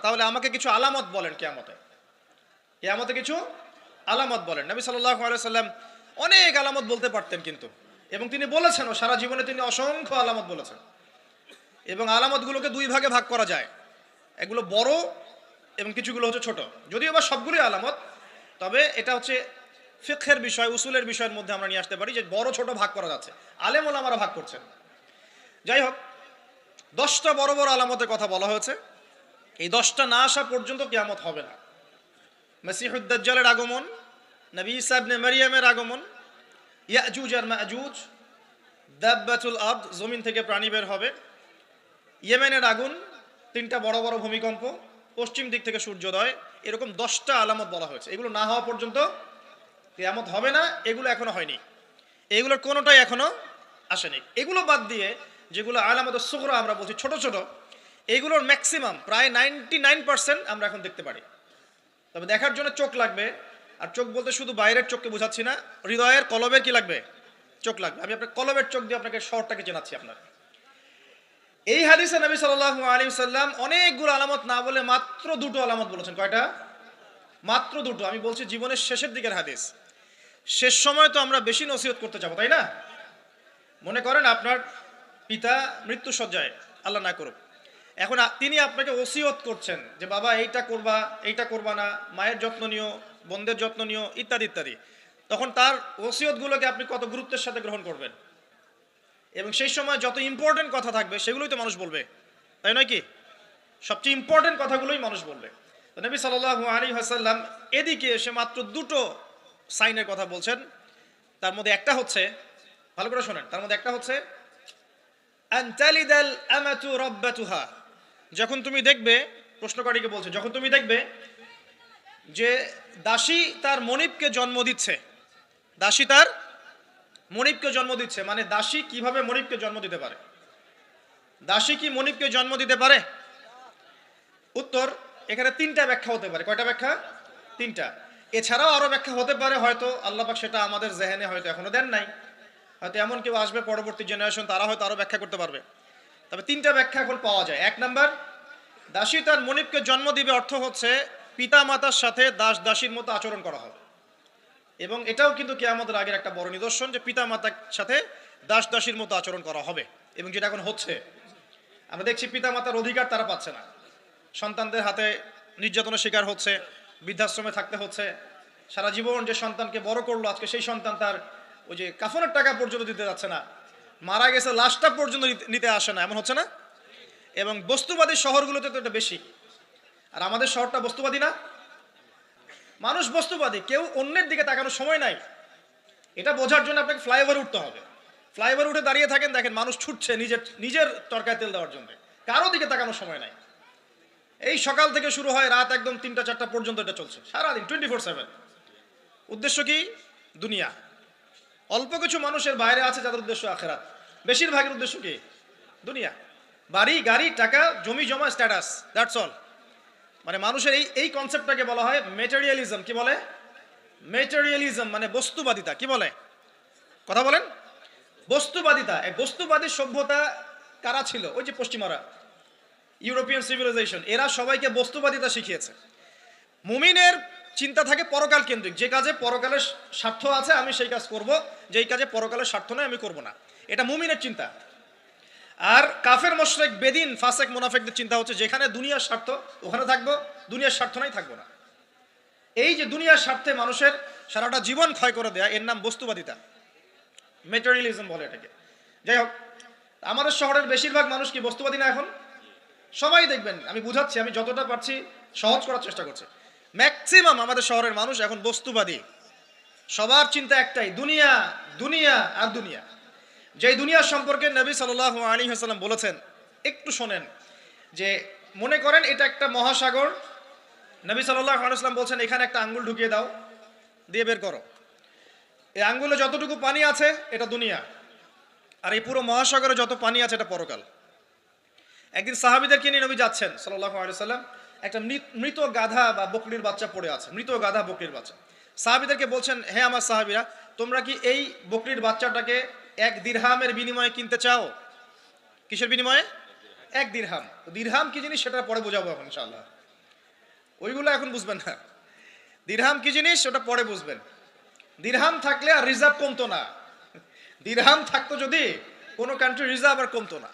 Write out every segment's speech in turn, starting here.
তাহলে আমাকে কিছু আলামত বলেন কিয়ামতে। কিয়ামতে কিছু আলামত বলেন। নবী সাল্লাল্লাহু আলাইহি ওয়াসাল্লাম অনেক আলামত বলতে পারতেন কিন্তু, এবং তিনি বলেছেন, ও সারা জীবনে তিনি অসংখ্য আলামত বলেছেন। এবং আলামতগুলোকে দুই ভাগে ভাগ করা যায়, এগুলো বড় এবং কিছুগুলো হচ্ছে ছোট। যদিও বা সবগুলোই আলামত, তবে এটা হচ্ছে ফিকহের বিষয়, উসুলের বিষয়ের মধ্যে আমরা নিয়ে আসতে পারি যে বড় ছোট ভাগ করা যাচ্ছে। আলেম ওলামারা ভাগ করছেন। যাই হোক, 10টা বড় বড় আলামতের কথা বলা হয়েছে। এই 10টা না আসা পর্যন্ত কিয়ামত হবে না। মসিহুদ দাজ্জালের আগমন, নবী ঈসা ইবনে মারইয়ামের আগমন, ইয়াজুজ আর মাজুজ, দাব্বাতুল আরদ, জমিন থেকে প্রাণী বের হবে, ইয়েমেনের আগুন, 3টা বড় বড় ভূমিকম্প, পশ্চিম দিক থেকে সূর্যোদয়, এরকম 10টা আলামত বলা হয়েছে। এগুলো না হওয়া পর্যন্ত কিয়ামত হবে না। এগুলো এখনো হয়নি, এগুলোর কোনোটাই এখনো আসেনি। এগুলো বাদ দিয়ে যেগুলো আলামত সুগরা আমরা বলছি, ছোট ছোট, এগুলোর ম্যাক্সিমাম প্রায় 99% আমরা এখন দেখতে পারি। তবে দেখার জন্য চোখ লাগবে। আর চোখ বলতে শুধু বাইরের চোখকে বোঝাচ্ছি না, হৃদয়ের কলবের কি লাগবে? চোখ লাগবে। আমি আপনার কলবের চোখ দিয়ে আপনাকে শহরটাকে চেনাচ্ছি। আপনার এই হাদিসে নবী সাল্লাল্লাহু আলাইহি ওয়াসাল্লাম অনেকগুলো আলামত না বলে মাত্র 2টো আলামত বলেছেন। কয়টা? মাত্র 2টো। আমি বলছি জীবনের শেষের দিকের হাদিস। শেষ সময় তো আমরা বেশি নসিহত করতে যাবো, তাই না? মনে করেন আপনার পিতা মৃত্যুসজ্জায়, আল্লাহ না করুক, এখন তিনি আপনাকে ওসিয়ত করছেন যে বাবা এইটা করবা, এইটা করবা না, মায়ের যত্ন নিও, বোনদের যত্ন নিও, ইত্যাদি ইত্যাদি। তখন তার ওসিয়তগুলোকে আপনি কত গুরুত্বের সাথে গ্রহণ করবেন, এবং সেই সময় যত ইম্পর্টেন্ট কথা থাকবে সেগুলোই তো মানুষ বলবে, তাই নয় কি? সবচেয়ে ইম্পর্টেন্ট কথাগুলোই মানুষ বলবে। তো নবী সাল্লাল্লাহু আলাইহি ওয়াসাল্লাম এদিকে এসে মাত্র 2টো সাইনের কথা বলছেন। তার মধ্যে একটা হচ্ছে, ভালো করে শোনেন, তার মধ্যে একটা হচ্ছে আনতালিদাল আমাতু রাব্বাতুহা। যখন তুমি দেখবে, প্রশ্নকারীকে বলছে, যখন তুমি দেখবে যে দাসী তার মনিবকে জন্ম দিচ্ছে, দাসী তার মনিবকে জন্ম দিচ্ছে, মানে দাসী কিভাবে মনিবকে জন্ম দিতে পারে? দাসী কি মনিবকে জন্ম দিতে পারে? উত্তর, এখানে 3টা ব্যাখ্যা হতে পারে। কয়টা ব্যাখ্যা? 3টা। এছাড়াও আরো ব্যাখ্যা হতে পারে, হয়তো আল্লাহ পাক সেটা আমাদের জেহেনে হয়তো এখনো দেন নাই, হয়তো এমন কেউ আসবে পরবর্তী জেনারেশন, তারা হয়তো আরো ব্যাখ্যা করতে পারবে। তবে 3টা ব্যাখ্যা এখন পাওয়া যায়। 1 নাম্বার, দাসী তার মনিবকে জন্ম দিবে অর্থ হচ্ছে পিতা মাতার সাথে দাস দাসীর মতো আচরণ করা হবে। এবং এটাও কিন্তু কিয়ামতের আগের একটা বড় নিদর্শন যে পিতা মাতার সাথে দাস দাসীর মতো আচরণ করা হবে, এবং যেটা এখন হচ্ছে। আমরা দেখছি পিতা মাতার অধিকার তারা পাচ্ছে না, সন্তানদের হাতে নির্যাতনের শিকার হচ্ছে, বৃদ্ধাশ্রমে থাকতে হচ্ছে। সারা জীবন যে সন্তানকে বড় করলো, আজকে সেই সন্তান তার ওই যে কাফনের টাকা পর্যন্ত দিতে যাচ্ছে না, মারা গেছে লাশটা পর্যন্ত নিতে আসে না, এমন হচ্ছে না? এবং বস্তুবাদী শহরগুলোতে তো এটা বেশি। আর আমাদের শহরটা বস্তুবাদী না? মানুষ বস্তুবাদী, কেউ অন্যের দিকে তাকানোর সময় নাই। এটা বোঝার জন্য আপনাকে ফ্লাইওভার উঠতে হবে। ফ্লাইওভার উঠে দাঁড়িয়ে থাকেন, দেখেন মানুষ ছুটছে নিজের তরকায় তেল দেওয়ার জন্য, কারো দিকে তাকানোর সময় নাই। এই সকাল থেকে শুরু হয়, রাত একদম 3টা 4টা পর্যন্ত এটা চলছে, সারাদিন 24/7। উদ্দেশ্য কি? দুনিয়া। অল্প কিছু মানুষের বাইরে আছে যাদের উদ্দেশ্য আখেরাত, বেশিরভাগের উদ্দেশ্য কি? দুনিয়া। বাড়ি গাড়ি টাকা জমি জমা স্ট্যাটাস, দ্যাটস অল। মানে মানুষের এই কনসেপ্টটাকে বলা হয় মেটেরিয়ালিজম। কি বলে? মেটেরিয়ালিজম মানে বস্তুবাদিতা। কি বলে? কথা বলেন। বস্তুবাদিতা। এই বস্তুবাদী সভ্যতা কারা ছিল? ওই যে পশ্চিমারা, ইউরোপিয়ান সিভিলাইজেশন, এরা সবাইকে বস্তুবাদিতা শিখিয়েছে। মুমিনের চিন্তা থাকে পরকাল কেন্দ্রিক, যে কাজে পরকালের স্বার্থ আছে আমি সেই কাজ করব, যেই কাজে পরকালের স্বার্থ নয় আমি করব না। এটা মুমিনের চিন্তা। আর কাফের মুশরিক বেদিন ফাসেক মুনাফিকদের চিন্তা হচ্ছে যেখানে দুনিয়ার স্বার্থ ওখানে থাকবো, দুনিয়ার স্বার্থ নাই থাকবো না। এই যে দুনিয়ার স্বার্থে মানুষের সারাটা জীবন ক্ষয় করে দেয়া, এর নাম বস্তুবাদিতা, মেটেরিয়ালিজম বলে এটাকে। যাই হোক, আমাদের শহরের বেশিরভাগ মানুষ কি বস্তুবাদী না? এখন সবাই দেখবেন, আমি বুঝাচ্ছি, আমি যতটা পারছি সহজ করার চেষ্টা করছি। ম্যাক্সিমাম আমাদের শহরের মানুষ এখন বস্তুবাদী। সবার চিন্তা একটাই, দুনিয়া দুনিয়া আর দুনিয়া। যেই দুনিয়া সম্পর্কে নবী সাল্লাল্লাহু আলাইহি ওয়াসাল্লাম বলেছেন, একটু শোনেন, যে মনে করেন এটা একটা মহাসাগর। নবী সাল্লাল্লাহু আলাইহি ওয়াসাল্লাম বলছেন এখানে একটা আঙ্গুল ঢুকিয়ে দাও, দিয়ে বের করো। এই আঙ্গুলে যতটুকু পানি আছে এটা দুনিয়া, আর এই পুরো মহাসাগরে যত পানি আছে এটা পরকাল। একদিন সাহাবীদেরকে নিয়ে নবী যাচ্ছেন সাল্লাল্লাহু আলাইহি ওয়াসাল্লাম, একটা মৃত গাধা বা বকরির বাচ্চা পড়ে আছে, মৃত গাধা বকরির বাচ্চা। সাহাবীদেরকে বলছেন, হে আমার সাহাবীরা, তোমরা কি এই বকরির বাচ্চাটাকে 1 দিরহামের বিনিময়ে কিনতে চাও? কিসের বিনিময়ে? 1 দিরহাম। দিরহাম কি জিনিস সেটা পরে বোঝাবো এখন ইনশাআল্লাহ। ওইগুলো এখন বুঝবেন না। দিরহাম কি জিনিস ওটা পরে বুঝবেন। দিরহাম থাকলে আর রিজার্ভ কমতো না। দিরহাম থাকতো যদি কোনো কান্ট্রি রিজার্ভ আর কমতো না।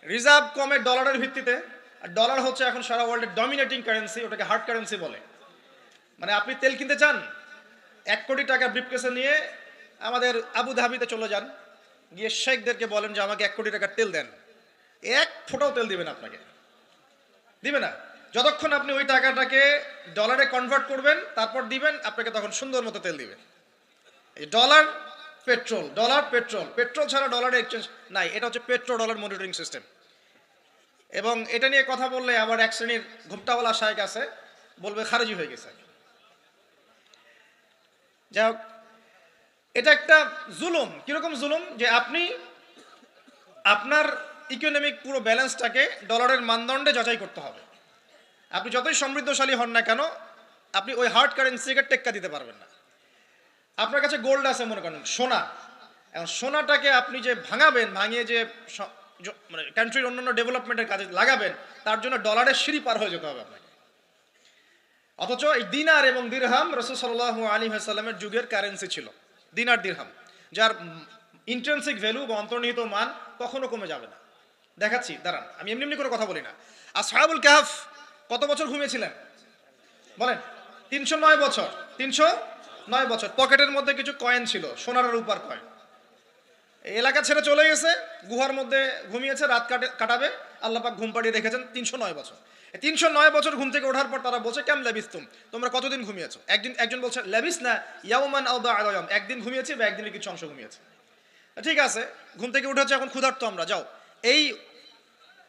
রিজার্ভ কমে ডলারের ভিত্তিতে, আর ডলার হচ্ছে এখন সারা ওয়ার্ল্ডের ডমিনেটিং কারেন্সি, ওটাকে হার্ড কারেন্সি বলে। মানে আপনি তেল কিনতে চান, 1 কোটি টাকা ব্রিফকেসে নিয়ে আমাদের আবুধাবিতে চলে যান, গিয়ে শেখদেরকে বলেন যে আমাকে 1 কোটি টাকার তেল দেন, 1 ফোঁটাও তেল দিবেন আপনাকে, দিবে না। যতক্ষণ আপনি ওই টাকাটাকে ডলারে কনভার্ট করবেন তারপর দিবেন, আপনাকে তখন সুন্দর মতো তেল দিবে। এই dollar petrol, dollar petrol, petrol ছাড়া ডলারের এক্সচেঞ্জ নাই। এটা হচ্ছে পেট্রো ডলার মনিটরিং সিস্টেম। এবং এটা নিয়ে কথা বললে আবার এক শ্রেণীর ঘুমটাওয়ালা শায়েখ আছে, বলবে খারেজি হয়ে গেছে। যাই হোক, এটা একটা জুলুম। কিরকম জুলুম? যে আপনি আপনার ইকোনমিক পুরো ব্যালেন্সটাকে ডলারের মানদণ্ডে যাচাই করতে হবে। আপনি যতই সমৃদ্ধশালী হন না কেন, আপনি ওই হার্ড কারেন্সিকে টেক্কা দিতে পারবেন না। আপনার কাছে গোল্ড আছে মনে করেন, সোনা, এখন সোনাটাকে আপনি যে ভাঙাবেন, ভাঙিয়ে যে মানে কান্ট্রির অন্যান্য ডেভেলপমেন্টের কাজে লাগাবেন, তার জন্য ডলারের সিঁড়ি পার হয়ে যেতে হবে আপনাকে। অথচ এই দিনার এবং দিরহাম রাসূল সাল্লাল্লাহু আলাইহি ওয়াসাল্লামের যুগের কারেন্সি ছিল, দিনার দিরহাম, যার ইন্ট্রিনসিক ভ্যালু বা অন্তর্নিহিত মান কখনো কমে যাবে না। দেখাচ্ছি, দাঁড়ান, আমি এমনি এমনি করে কথা বলি না। আসহাবুল কাহফ কত বছর ঘুমিয়েছিলেন বলেন? 309 বছর। 309 বছর। পকেটের মধ্যে কিছু কয়েন ছিল, সোনার আর রূপার কয়েন। এই এলাকা ছেড়ে চলে গেছে, গুহার মধ্যে ঘুমিয়েছে, রাত কাটাবে, আল্লাহ পাক ঘুম পাড়িয়ে রেখেছেন 309 বছর। 309 বছর ঘুম থেকে ওঠার পর তারা বলছে, কেম লাবিস্তুম, তোমরা কতদিন ঘুমিয়েছো? একজন বলছে লাবিস না ইয়াউমান আও বা'দা ইয়াউম, একদিন ঘুমিয়েছি বা একদিনের কিছু অংশ ঘুমিয়েছে। ঠিক আছে, ঘুম থেকে উঠেছে, এখন ক্ষুধার্ত আমরা, যাও এই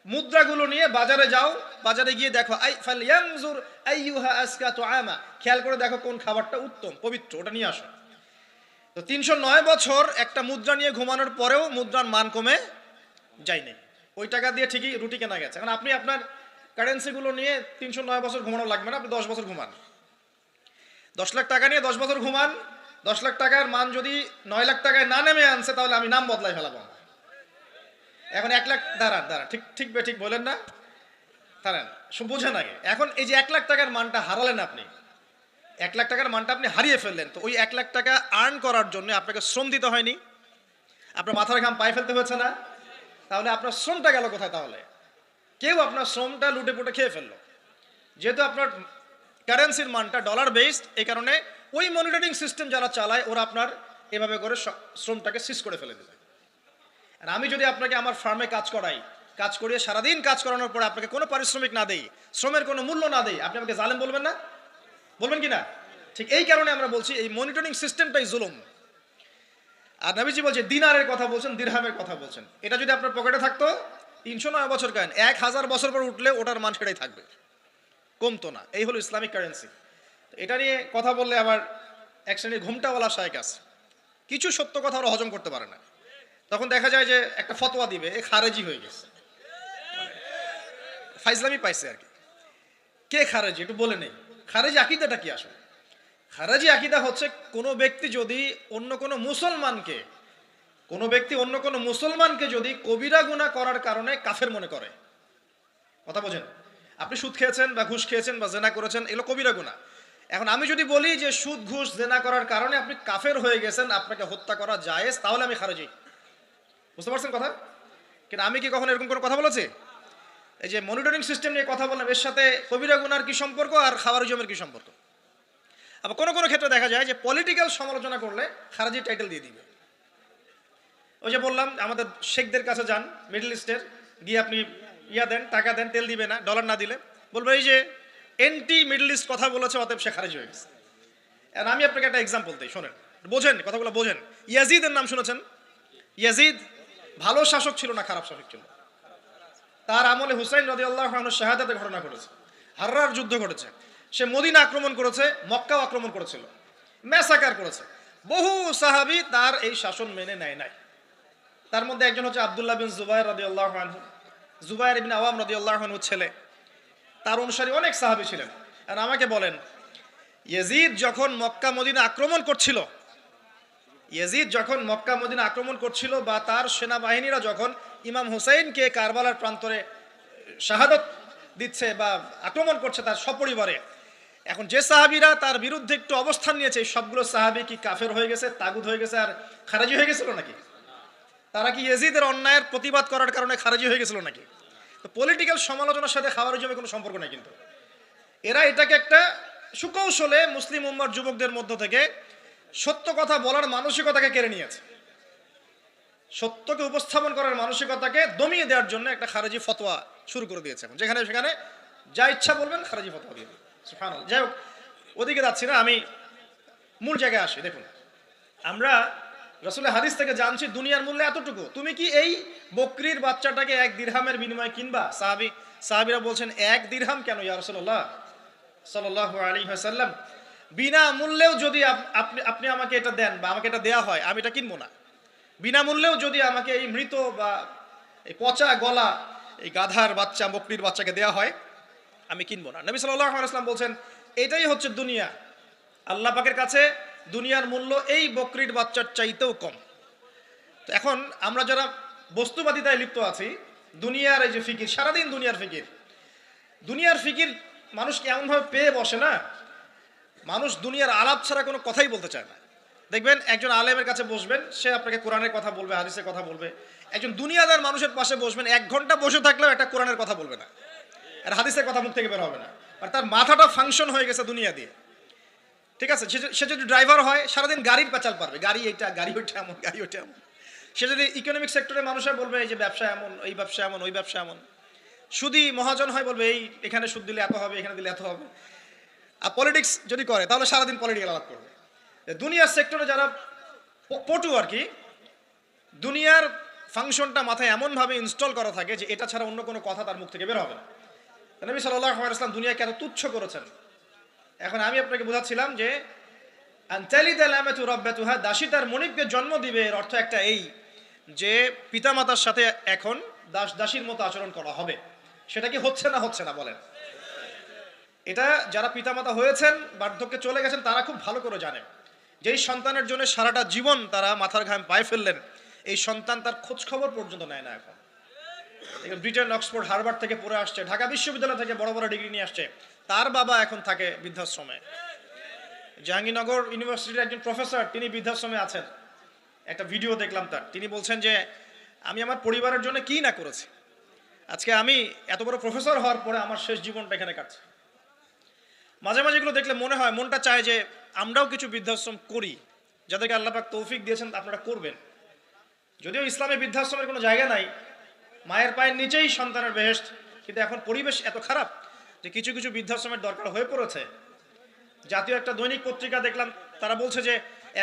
মুদ্রাগুলো নিয়ে বাজারে যাও, বাজারে গিয়ে দেখো ফালয়ানজুর আইয়ুহা আজকা তুআমা, খেয়াল করে দেখো কোন খাবারটা উত্তম পবিত্র, ওটা নিয়ে আসো। তো 309 বছর একটা মুদ্রা নিয়ে ঘুমানোর পরেও মুদ্রার মান কমে যায়নি। ওই টাকা দিয়ে ঠিকই রুটি কেনা গেছে। এখন আপনি আপনার কারেন্সিগুলো নিয়ে 309 বছর ঘুমানো লাগবে না, আপনি 10 বছর ঘুমান। 10 লাখ টাকা নিয়ে 10 বছর ঘুমান, 10 লাখ টাকার মান যদি 9 লাখ টাকায় না নেমে আনছে, তাহলে আমি নাম বদলাই ফেলাবো। এখন 1 লাখ, দাঁড়ান, ঠিক ঠিক বলেন না, দাঁড়ান, বোঝেন আগে। এখন এই যে 1 লাখ টাকার মানটা হারালেন আপনি, 1 লাখ টাকার মানটা আপনি হারিয়ে ফেললেন, তো ওই 1 লাখ টাকা আর্ন করার জন্য আপনাকে শ্রম দিতে হয়নি? আপনার মাথার ঘাম পায়ে ফেলতে হয়েছে না? তাহলে আপনার শ্রমটা গেল কোথায়? তাহলে কেউ আপনার শ্রমটা লুটে পুটে খেয়ে ফেললো। যেহেতু আপনার কারেন্সির মানটা ডলার বেসড, এই কারণে ওই মনিটরিং সিস্টেম যারা চালায় ওরা আপনার এভাবে করে শ্রমটাকে সিজ করে ফেলে দেবে। আর আমি যদি আপনাকে আমার ফার্মে কাজ করাই, কাজ করিয়ে সারাদিন কাজ করানোর পরে আপনাকে কোনো পারিশ্রমিক না দেই, শ্রমের কোনো মূল্য না দেই, আপনি আমাকে জালেম বলবেন না? বলবেন কি না? ঠিক এই কারণে আমরা বলছি এই মনিটরিং সিস্টেমটাই জুলুম। আর নবীজি বলছে দিনারের কথা বলছেন, দিরহামের কথা বলছেন। এটা যদি আপনার পকেটে থাকতো, 309 বছর কেন, 1000 বছর পর উঠলে ওটার মান সেটাই থাকবে, কমতো না। এই হলো ইসলামিক কারেন্সি। এটা নিয়ে কথা বললে আবার এক শ্রেণীর ঘুমটাওয়ালা শায়েখ আছে, কিছু সত্য কথা ওরা হজম করতে পারে না। তখন দেখা যায় যে একটা ফতোয়া দিবে, এ খারেজি হয়ে গেছে, ফাইজলামি পাইছে আর কি। কে খারেজি একটু বলে নেই। খারেজি আকীদাটা কি আসলে? খারেজি আকীদা হচ্ছে কোনো ব্যক্তি যদি অন্য কোনো মুসলমানকে যদি কবিরা গুনাহ করার কারণে কাফের মনে করে। কথা বোঝেন? আপনি সুদ খেয়েছেন বা ঘুষ খেয়েছেন বা জেনা করেছেন, এগুলো কবিরা গুনাহ। এখন আমি যদি বলি যে সুদ ঘুষ জেনা করার কারণে আপনি কাফের হয়ে গেছেন, আপনাকে হত্যা করা জায়েজ, তাহলে আমি খারেজি। বুঝতে পারছেন কথা? কিন্তু আমি কি কখনো এরকম কোনো কথা বলেছি? এই যে মনিটরিং সিস্টেম নিয়ে কথা বললাম, এর সাথে কবিরা গুনার কি সম্পর্ক আর খাওয়ারিজমের কি সম্পর্ক? আবার কোনো কোনো ক্ষেত্রে দেখা যায় যে পলিটিক্যাল সমালোচনা করলে খারাজি টাইটেল দিয়ে দিবে। ওই যে বললাম, আমাদের শেখদের কাছে যান মিডল ইস্টের, গিয়ে আপনি দেন, টাকা দেন, তেল দিবে না, ডলার না দিলে বলবো এই যে এন্টি মিডল ইস্ট কথা বলেছে, অতএব সে খারিজ হয়ে গেছে। আর আমি আপনাকে একটা এক্সাম্পল দিই, শোনেন, বোঝেন কথাগুলো বোঝেন। ইয়াজিদের নাম শুনেছেন? ইয়াজিদ ভালো শাসক ছিল না খারাপ শাসক ছিল? তার আমলে হুসাইন রাদিয়াল্লাহু আনহু শাহাদাতের ঘটনা ঘটেছে, হাররার যুদ্ধ ঘটেছে, সে মদিনা আক্রমণ করেছে, মক্কাও আক্রমণ করেছিল, ম্যাসাকার করেছে। বহু সাহাবী তার এই শাসন মেনে নেয় নাই। তার মধ্যে একজন হচ্ছে আব্দুল্লাহ বিন জুবায়ের রাদিয়াল্লাহু আনহু, জুবায়ের ইবনে আওয়াম রাদিয়াল্লাহু আনহুর ছেলে। তার অনুসারী অনেক সাহাবী ছিলেন। আর আমাকে বলেন, ইয়াজিদ যখন মক্কা মদিনা আক্রমণ করছিল বা তার সেনাবাহিনীরা যখন ইমাম হুসাইনকে কারবালার প্রান্তরে শাহাদত দিচ্ছে বা আক্রমণ করছে তার সপরিবারে। এখন যে সাহাবীরা তার বিরুদ্ধে একটু অবস্থান নিয়েছে, এই সবগুলো সাহাবী কি কাফের হয়ে গেছে, তাগুত হয়ে গেছে আর খারাজি হয়ে গেছিল নাকি? তারা কি ইয়াজিদের অন্যায়ের প্রতিবাদ করার কারণে খারাজি হয়ে গেছিল নাকি? তো পলিটিক্যাল সমালোচনার সাথে খাওয়ারিজমের কোনো সম্পর্ক নেই। কিন্তু এরা এটাকে একটা সুকৌশলে মুসলিম উম্মার যুবকদের মধ্য থেকে সত্য কথা বলার মানসিকতাকে কেড়ে নিয়েছে, সত্যকে উপস্থাপন করার মানসিকতাকে দমিয়ে দেওয়ার জন্য একটা খারেজি ফতোয়া শুরু করে দিয়েছে। এখন যেখানে সেখানে যা ইচ্ছা বলবেন খারেজি ফতোয়া দিয়ে দেবে। সুবহানাল্লাহ। যাই হোক, ওদিকে যাচ্ছি না, আমি মূল জায়গায় আসি। দেখুন, আমরা রাসূলের হাদিস থেকে জানছি দুনিয়ার মূল্য এতটুকু। তুমি কি এই বকরির বাচ্চাটাকে 1 দিরহামের বিনিময়ে কিনবা? সাহাবীরা বলছেন 1 দিরহাম কেন ইয়া রাসূলুল্লাহ সাল্লাল্লাহু আলাইহি ওয়াসাল্লাম, বিনা মূল্যেও যদি আপনি আমাকে এটা দেন বা আমাকে এটা দেয়া হয়, আমি এটা কিনবো না। বিনামূল্যেও যদি আমাকে এই মৃত বা এই পচা গলা এই গাধার বাচ্চা বকরির বাচ্চাকে দেয়া হয়, আমি কিনবো না। নবী সাল্লাল্লাহু আলাইহি ওয়াসাল্লাম বলছেন এটাই হচ্ছে দুনিয়া। আল্লাহ পাকের কাছে দুনিয়ার মূল্য এই বকরির বাচ্চার চাইতেও কম। তো এখন আমরা যারা বস্তুবাদিতায় লিপ্ত আছি, দুনিয়ার এই যে ফিকির, সারাদিন দুনিয়ার ফিকির মানুষকে এমনভাবে পেয়ে বসে না, মানুষ দুনিয়ার আলাপ ছাড়া কোনো কথাই বলতে চায় না। দেখবেন একজন আলেমের কাছে বসবেন, সে আপনাকে কোরআনের কথা বলবে, হাদিসের কথা বলবে। একজন দুনিয়াদার মানুষের পাশে বসবেন, 1 ঘন্টা বসে থাকলেও একটা কোরআনের কথা বলবে না, আর হাদিসের কথা মুখ থেকে বের হবে না। আর তার মাথাটা ফাংশন হয়ে গেছে দুনিয়া দিয়ে। ঠিক আছে, সে যদি ড্রাইভার হয়, সারাদিন গাড়ির পেঁচাল পারবে, গাড়ি এইটা, গাড়ি ওইটা এমন, গাড়ি ওইটা এমন। সে যদি ইকোনমিক সেক্টরের মানুষ হয়, বলবে এই যে ব্যবসা এমন, এই ব্যবসা এমন, ওই ব্যবসা এমন। সুদী মহাজন হয়, বলবে এই এখানে সুদ দিলে এত হবে, এখানে দিলে এত হবে। আর পলিটিক্স যদি করে, তাহলে সারাদিন পলিটিক্যাল আলাপ করবে। দুনিয়ার সেক্টরে যারা পটু আর কি, দুনিয়ার ফাংশনটা মাথায় এমনভাবে ইনস্টল করা থাকে যে এটা ছাড়া অন্য কোনো কথা তার মুখ থেকে বের হবে না। নবী সাল্লাল্লাহু আলাইহি ওয়াসাল্লাম দুনিয়াকে এত তুচ্ছ করেছেন। এখন আমি আপনাকে বোঝাচ্ছিলাম যে আনতালিদাল আমাতু রাব্বাতুহা, দাসী তার মনিবকে জন্ম দিবে, এর অর্থ একটা এই যে পিতামাতার সাথে এখন দাসীর মতো আচরণ করা হবে। সেটা কি হচ্ছে না বলেন? এটা যারা পিতামাতা হয়েছেন, বার্ধক্যে চলে গেছেন, তারা খুব ভালো করে জানেন। যেই সন্তানের জন্য সারাটা জীবন তারা মাথার ঘাম পায়ে ফেললেন, এই সন্তান তার খোঁজ খবর পর্যন্ত নেয় না। এখন ব্রিটেন, অক্সফোর্ড, হার্ভার্ড থেকে পড়ে আসছে, ঢাকা বিশ্ববিদ্যালয় থেকে বড় বড় ডিগ্রি নিয়ে আসছে, তার বাবা এখন থাকে বৃদ্ধাশ্রমে। জাহাঙ্গীরনগর ইউনিভার্সিটির একজন প্রফেসর, তিনি বৃদ্ধাশ্রমে আছেন। একটা ভিডিও দেখলাম তার, তিনি বলছেন যে আমি আমার পরিবারের জন্য কি না করেছি, আজকে আমি এত বড় প্রফেসর হওয়ার পরে আমার শেষ জীবনটা এখানে কাটছে। মাঝে মাঝে এগুলো দেখলে মনে হয়, মনটা চায় যে আমরাও কিছু বৃদ্ধাশ্রম করি, যাদেরকে আল্লাহ পাক তৌফিক দিয়েছেন আপনারা করবেন। যদিও ইসলামে বৃদ্ধাশ্রমের কোনো জায়গা নাই, মায়ের পায়ের নিচেই সন্তানের বেহেশত, কিন্তু এখন পরিবেশ এত খারাপ যে কিছু কিছু বৃদ্ধাশ্রমের দরকার হয়ে পড়েছে। জাতীয় একটা দৈনিক পত্রিকা দেখলাম, তারা বলছে যে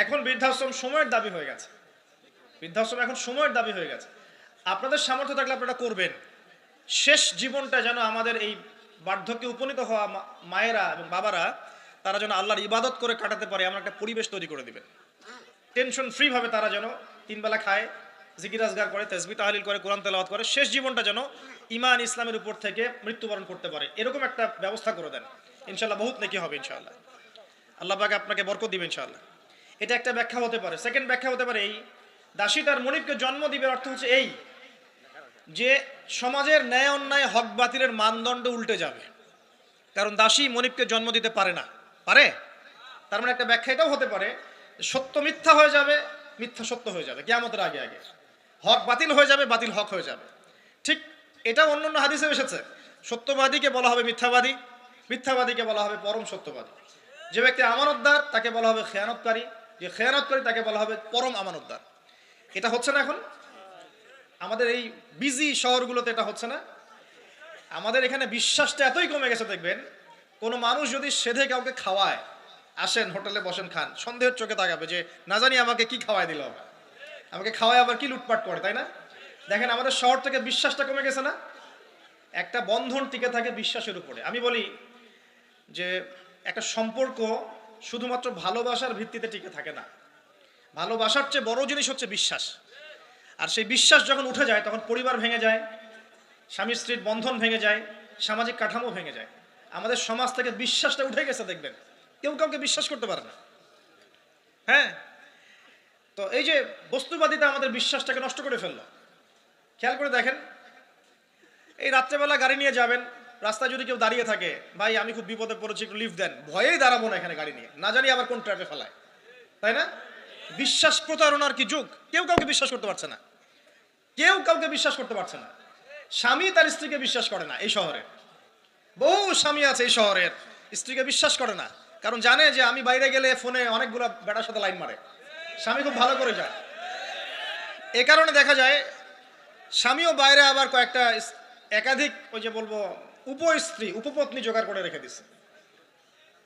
এখন বৃদ্ধাশ্রম সময়ের দাবি হয়ে গেছে, বৃদ্ধাশ্রম এখন সময়ের দাবি হয়ে গেছে। আপনাদের সামর্থ্য থাকলে আপনারা করবেন। শেষ জীবনটা যেন আমাদের এই বার্ধক্যে উপনীত হওয়া মায়েরা এবং বাবারা, তারা যেন আল্লাহর ইবাদত করে কাটাতে পারে এমন একটা পরিবেশ তৈরি করে দিবেন। টেনশন ফ্রি ভাবে তারা যেন 3 বেলা খায়, জিকির আজগার করে, তাসবিহ তাহলিল করে, কোরআন তেলাওয়াত করে, শেষ জীবনটা যেন ঈমান ইসলামের উপর থেকে মৃত্যুবরণ করতে পারে, এরকম একটা ব্যবস্থা করে দেন। ইনশাআল্লাহ বহুত নেকি হবে ইনশাআল্লাহ। আল্লাহ পাক আপনাকে বরকত দিবেন ইনশাআল্লাহ। এটা একটা ব্যাখ্যা হতে পারে। সেকেন্ড ব্যাখ্যা হতে পারে এই, দাসী তার মনিবকে জন্ম দিবে অর্থ হচ্ছে এই যে সমাজের ন্যায় অন্যায়, হক বাতিলের মানদণ্ড উল্টে যাবে। কারণ দাসী মনিবকে জন্ম দিতে পারে না, পারে? তার মানে একটা ব্যাখ্যা এটাও হতে পারে, সত্য মিথ্যা হয়ে যাবে, মিথ্যা সত্য হয়ে যাবে কিয়ামতের আগে আগে, হক বাতিল হয়ে যাবে, বাতিল হক হয়ে যাবে। ঠিক এটা অন্যান্য হাদিসে এসেছে, সত্যবাদীকে বলা হবে মিথ্যাবাদী, মিথ্যাবাদীকে বলা হবে পরম সত্যবাদী। যে ব্যক্তি আমানতদার তাকে বলা হবে খেয়ানতকারী, যে খেয়ানতকারী তাকে বলা হবে পরম আমানতদার। এটা হচ্ছে না এখন আমাদের এই বিজি শহরগুলোতে, এটা হচ্ছে না। আমাদের এখানে বিশ্বাসটা এতই কমে গেছে, দেখবেন কোনো মানুষ যদি সেধে কাউকে খাওয়ায়, আসেন হোটেলে বসেন খান, সন্দেহের চোখে তাকাবে যে না জানি আমাকে কি খাওয়াই দিল, আমাকে খাওয়ায় আবার কি লুটপাট করে, তাই না? দেখেন আমাদের শহর থেকে বিশ্বাসটা কমে গেছে না। একটা বন্ধন টিকে থাকে বিশ্বাসের উপরে। আমি বলি যে একটা সম্পর্ক শুধুমাত্র ভালোবাসার ভিত্তিতে টিকে থাকে না, ভালোবাসার চেয়ে বড় জিনিস হচ্ছে বিশ্বাস। আর সেই বিশ্বাস যখন উঠে যায়, তখন পরিবার ভেঙে যায়, স্বামী স্ত্রীর বন্ধন ভেঙে যায়, সামাজিক কাঠামো ভেঙে যায়। আমাদের সমাজ থেকে বিশ্বাসটা উঠে গেছে, দেখবেন কেউ কাউকে বিশ্বাস করতে পারে না। হ্যাঁ, তো এই যে বস্তুবাদিতা আমাদের বিশ্বাসটাকে নষ্ট করে ফেললো। খেয়াল করে দেখেন, এই রাত্রেবেলা গাড়ি নিয়ে যাবেন, রাস্তায় যদি কেউ দাঁড়িয়ে থাকে, ভাই আমি খুব বিপদে পড়েছি একটু লিফট দেন, ভয়েই দাঁড়াবো না এখানে গাড়ি নিয়ে, না জানি আবার কোন ট্র্যাপে ফেলায়, তাই না? বিশ্বাস প্রতারণার কি যুগ, কেউ কাউকে বিশ্বাস করতে পারছে না, কেউ কাউকে বিশ্বাস করতে পারছে না। স্বামী তার স্ত্রীকে বিশ্বাস করে না। এই শহরে বহু স্বামী আছে এই শহরের, স্ত্রীকে বিশ্বাস করে না, কারণ জানে যে আমি বাইরে গেলে ফোনে অনেকগুলো বেটার সাথে লাইন মারে, স্বামী খুব ভালো করে যায়। এ কারণে দেখা যায় স্বামীও বাইরে আবার কয়েকটা একাধিক ওই যে বলবো উপস্ত্রী উপপত্নী জোগাড় করে রেখে দিচ্ছে,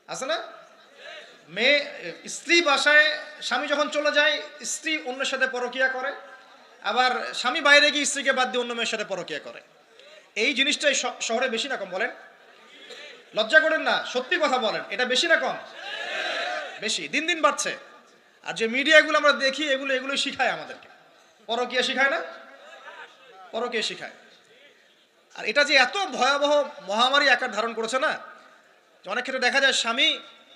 আছে না? মেয়ে স্ত্রী বাসায়, স্বামী যখন চলে যায় স্ত্রী অন্যের সাথে পরকিয়া করে, আবার স্বামী বাইরে গিয়ে স্ত্রীকে বাদ দিয়ে অন্য মেয়ের সাথে পরকিয়া করে। এই জিনিসটাই শহরে বেশি না কম বলেন? লজ্জা করেন না, সত্যি কথা বলেন, এটা বেশি না কম? বেশি, দিন দিন বাড়ছে। আর যে মিডিয়াগুলো আমরা দেখি এগুলোই শিখায় আমাদেরকে, পরকিয়া শিখায় না, পরকিয়া শিখায়। আর এটা যে এত ভয়াবহ মহামারী আকার ধারণ করেছে না, অনেক ক্ষেত্রে দেখা যায় স্বামী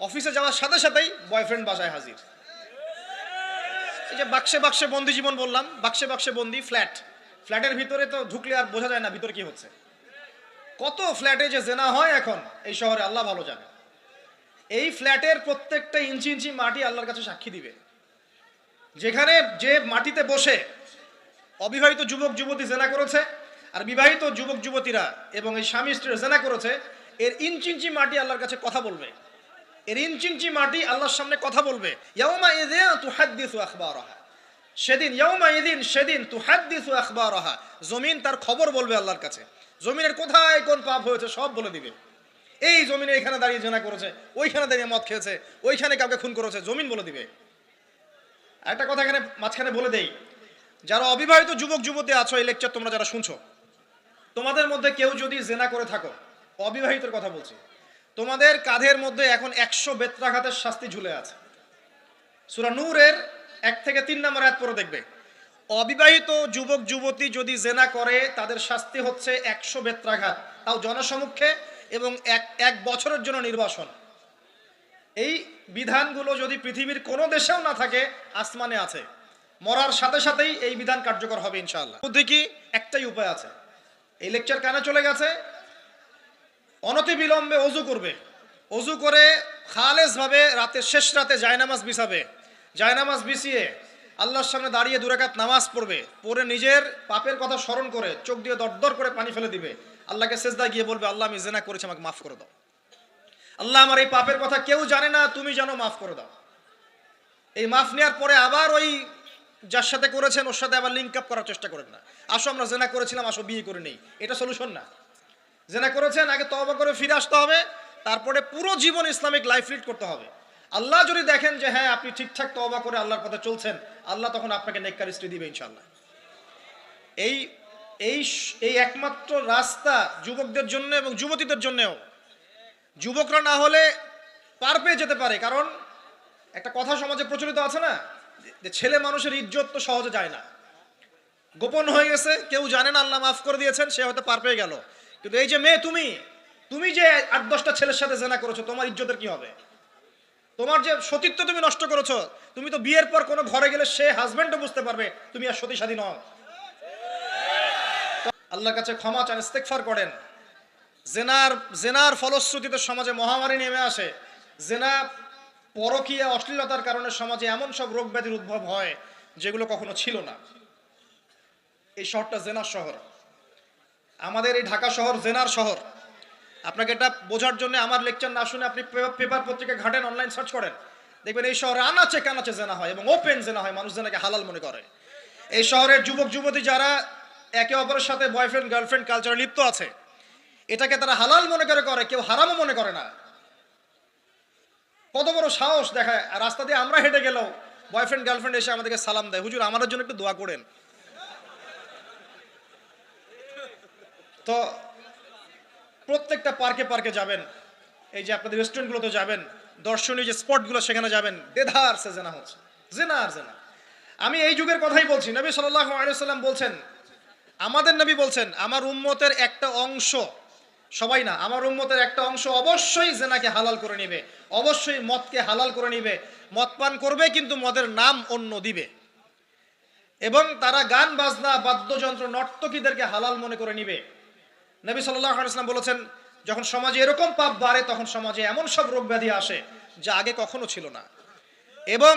অফিসে যাওয়ার সাথে সাথেই বয়ফ্রেন্ড বাসায় হাজির। এই যে বাক্সে বাক্সে বন্দি জীবন বললাম, বাক্সে বাক্সে বন্দি, ফ্ল্যাটের ভিতরে তো ঢুকলে আর বোঝা যায় না ভিতরে কি হচ্ছে। কত ফ্ল্যাটে যে জেনা হয় এখন এই শহরে আল্লাহ ভালো জানে। এই ফ্ল্যাটের প্রত্যেকটা ইঞ্চি ইঞ্চি মাটি আল্লাহর কাছে সাক্ষী দিবে। যেখানে যে মাটিতে বসে অবিবাহিত যুবক যুবতী জেনা করেছে আর বিবাহিত যুবক যুবতীরা এবং এই স্বামী স্ত্রী জেনা করেছে, এর ইঞ্চি ইঞ্চি মাটি আল্লাহর কাছে কথা বলবে, এর ইঞ্চি ইঞ্চি মাটি আল্লাহর সামনে কথা বলবে। ইয়াউমা ইযিন তুহাদ্দিসু আখবারাহা, সেদিন ইয়াউমা ইযিন, সেদিন তুহাদ্দিসু আখবারাহা, জমিন তার খবর বলবে আল্লাহর কাছে। জমিনের কোথায় কোন পাপ হয়েছে সব বলে দিবে। এই জমিনে এখানে দাঁড়িয়ে জেনা করেছে, ওইখানে দাঁড়িয়ে মদ খেয়েছে, ওইখানে কাউকে খুন করেছে, জমিন বলে দিবে। একটা কথা এখানে মাঝখানে বলে দেই, যারা অবিবাহিত যুবক যুবতী আছো, এই লেকচার তোমরা যারা শুনছো, তোমাদের মধ্যে কেউ যদি জেনা করে থাকো, অবিবাহিতের কথা বলছি, তোমাদের কাঁধের মধ্যে এখন 100 বেত্রাঘাতের শাস্তি ঝুলে আছে। সূরা নূরের 1 থেকে 3 নম্বর আয়াত পড়ে দেখবে, অবিবাহিত যুবক যুবতী যদি জেনা করে তাদের শাস্তি হচ্ছে 100 বেত্রাঘাত, তাও জনসমক্ষে, এবং এক বছরের জন্য নির্বাসন। এই বিধানগুলো যদি পৃথিবীর কোনো দেশেও না থাকে, আসমানে আছে। মরার সাথে সাথেই এই বিধান কার্যকর হবে ইনশাআল্লাহ। বুদ্ধি কি? একটাই উপায় আছে। এই লেকচার কানে চলে গেছে, অনতি বিলম্বে অজু করবে, অজু করে খালেস ভাবে রাতের শেষ রাতে জায়নামাজ বিছাবে, জায়নামাজ বিছিয়ে আল্লাহর সামনে দাঁড়িয়ে 2 রাকাত নামাজ পড়বে, পড়ে নিজের পাপের কথা স্মরণ করে চোখ দিয়ে দরদর করে পানি ফেলে দিবে, আল্লাহকে সেজদায় গিয়ে বলবে, আল্লাহ আমি জেনা করেছি, আমাকে মাফ করে দাও, আল্লাহ আমার এই পাপের কথা কেউ জানে না, তুমি জানো, মাফ করে দাও। এই মাফ নেওয়ার পরে আবার ওই যার সাথে করেছেন ওর সাথে আবার লিঙ্ক আপ করার চেষ্টা করেন না, আসো আমরা জেনা করেছিলাম, আসো বিয়ে করে নেই, এটা সলিউশন না। জেনা করেছেন, আগে তওবা করে ফিরে আসতে হবে, তারপরে পুরো জীবন ইসলামিক লাইফ লিড করতে হবে। আল্লাহ যদি দেখেন যে হ্যাঁ আপনি ঠিকঠাক তওবা করে আল্লাহর পথে চলছেন, আল্লাহ তখন আপনাকে নেককার স্ত্রী দিবে ইনশাআল্লাহ। এই এই এই একমাত্র রাস্তা যুবকদের জন্য এবং যুবতীদের জন্যও। যুবকরা না হলে পার পেয়ে যেতে পারে, কারণ একটা কথা সমাজে প্রচলিত আছে না, যে ছেলে মানুষের ইজ্জত তো সহজে যায় না, গোপন হয়ে গেছে, কেউ জানে না, আল্লাহ মাফ করে দিয়েছেন, সে হয়তো পার পেয়ে গেল। কিন্তু এই যে মেয়ে, তুমি যে 8-10টা ছেলের সাথে জেনা করেছো, তোমার ইজ্জতের কি হবে? তোমার যে সতীত্ব তুমি নষ্ট করেছো, তুমি তো বিয়ের পর কোনো ঘরে গেলে সে হাজবেন্ডও বুঝতে পারবে তুমি আর সতী সাধী নও। আল্লাহর কাছে ক্ষমা চান, ইস্তেগফার করেন। জেনার ফলশ্রুতিতে সমাজে মহামারী নেমে আসে। জেনা, পরকীয়া, অশ্লীলতার কারণে সমাজে এমন সব রোগ ব্যাধির উদ্ভব হয় যেগুলো কখনো ছিল না। এই শহরটা জেনার শহর, আমাদের এই ঢাকা শহর জেনার শহর। আপনাকে এটা বোঝার জন্য আমার লেকচার না শুনে আপনি পেপার পত্রিকা ঘাটেন, অনলাইন সার্চ করেন, দেখবেন এই শহরে আনাচে কানাচে জেনা হয় এবং ওপেন জেনা হয়, মানুষ জেনাকে হালাল মনে করে। এই শহরের যুবক যুবতী যারা একে অপরের সাথে বয়ফ্রেন্ড গার্লফ্রেন্ড কালচারে লিপ্ত আছে, এটাকে তারা হালাল মনে করে, কেউ হারামও মনে করে না। কত বড় সাহস দেখায়! রাস্তা দিয়ে আমরা হেঁটে গেলেও বয়ফ্রেন্ড গার্লফ্রেন্ড এসে আমাদেরকে সালাম দেয়, হুজুর আমাদের জন্য একটু দোয়া করেন। তো প্রত্যেকটা পার্কে পার্কে যাবেন, এই যে আপনাদের রেস্টুরেন্টগুলোতে যাবেন, দর্শনীয় যে স্পটগুলো সেখানে যাবেন, দেধার সে জেনা হচ্ছে, জেনা আর জেনা। আমি এই যুগের কথাই বলছি। নবী সাল্লাল্লাহু আলাইহি ওয়াসাল্লাম বলছেন, আমাদের নবী বলছেন, আমার উম্মতের একটা অংশ, সবাই না, আমার উম্মতের একটা অংশ অবশ্যই জেনাকে হালাল করে নিবে, অবশ্যই মদকে হালাল করে নিবে, মদ পান করবে কিন্তু মদের নাম অন্য দিবে, এবং তারা গান বাজনা বাদ্যযন্ত্র নর্তকীদেরকে হালাল মনে করে নিবে। নবী সাল্লাল্লাহু আলাইহি ওয়াসাল্লাম বলেছেন, যখন সমাজে এরকম পাপ বাড়ে তখন সমাজে এমন সব রোগ ব্যাধি আসে যা আগে কখনো ছিল না। এবং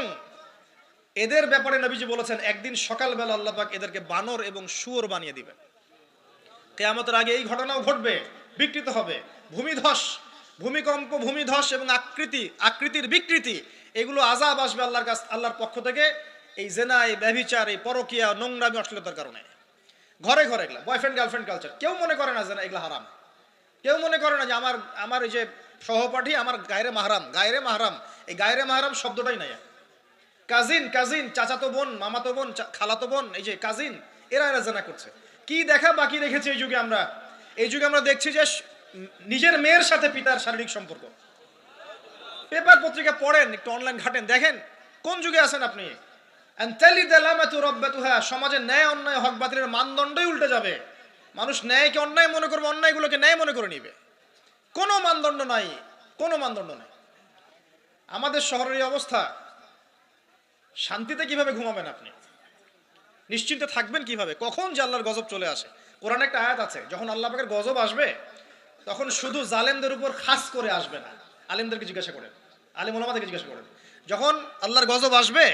এদের ব্যাপারে নবীজি বলেছেন একদিন সকালবেলা আল্লাহ পাক এদেরকে বানর এবং শুয়োর বানিয়ে দিবেন। কিয়ামতের আগে এই ঘটনাও ঘটবে, বিকৃত হবে। ভূমিধস, ভূমিকম্প, ভূমিধস এবং আকৃতির বিকৃতি, এগুলো আযাব আসবে আল্লাহর পক্ষ থেকে। এই জেনা, এই ব্যভিচার, এই পরকিয়া, নোংরামি, অশ্লীলতার কারণে ঘরে ঘরে এগুলা বয়ফ্রেন্ড গার্লফ্রেন্ড কালচার। কেউ মনে করে না যে এগুলা হারাম, কেউ মনে করে না যে আমার এই যে সহপাঠী আমার গায়রে মাহরাম। এই গায়রে মাহরাম শব্দটাই নাই। কাজিন, চাচাতো বোন, মামাতো বোন, খালাতো বোন, এই যে কাজিন, এরা জেনা করছে। কি দেখা বাকি রেখেছে এই যুগে? আমরা দেখছি যে নিজের মেয়ের সাথে পিতার শারীরিক সম্পর্ক। পেপার পত্রিকা পড়েন, একটু অনলাইন ঘাটেন, দেখেন কোন যুগে আছেন আপনি। সমাজে ন্যায় অন্যায় হক বাতিলের মানদণ্ডই উল্টে যাবে। মানুষ ন্যায়কে অন্যায় মনে করবে, অন্যায়গুলোকে ন্যায় মনে করে নিবে। কোনো মানদণ্ড নাই। আমাদের শহরের এই অবস্থা, শান্তিতে কিভাবে ঘুমাবেন আপনি? নিশ্চিন্তে থাকবেন কিভাবে? কখন যে আল্লাহর গজব চলে আসে। কোরআনে একটা আয়াত আছে, যখন আল্লাহ পাকের গজব আসবে তখন শুধু জালেমদের উপর খাস করে আসবে না। আলেমদেরকে জিজ্ঞাসা করেন, আলেম ওলামাদেরকে জিজ্ঞাসা করেন, যখন আল্লাহর গজব আসবে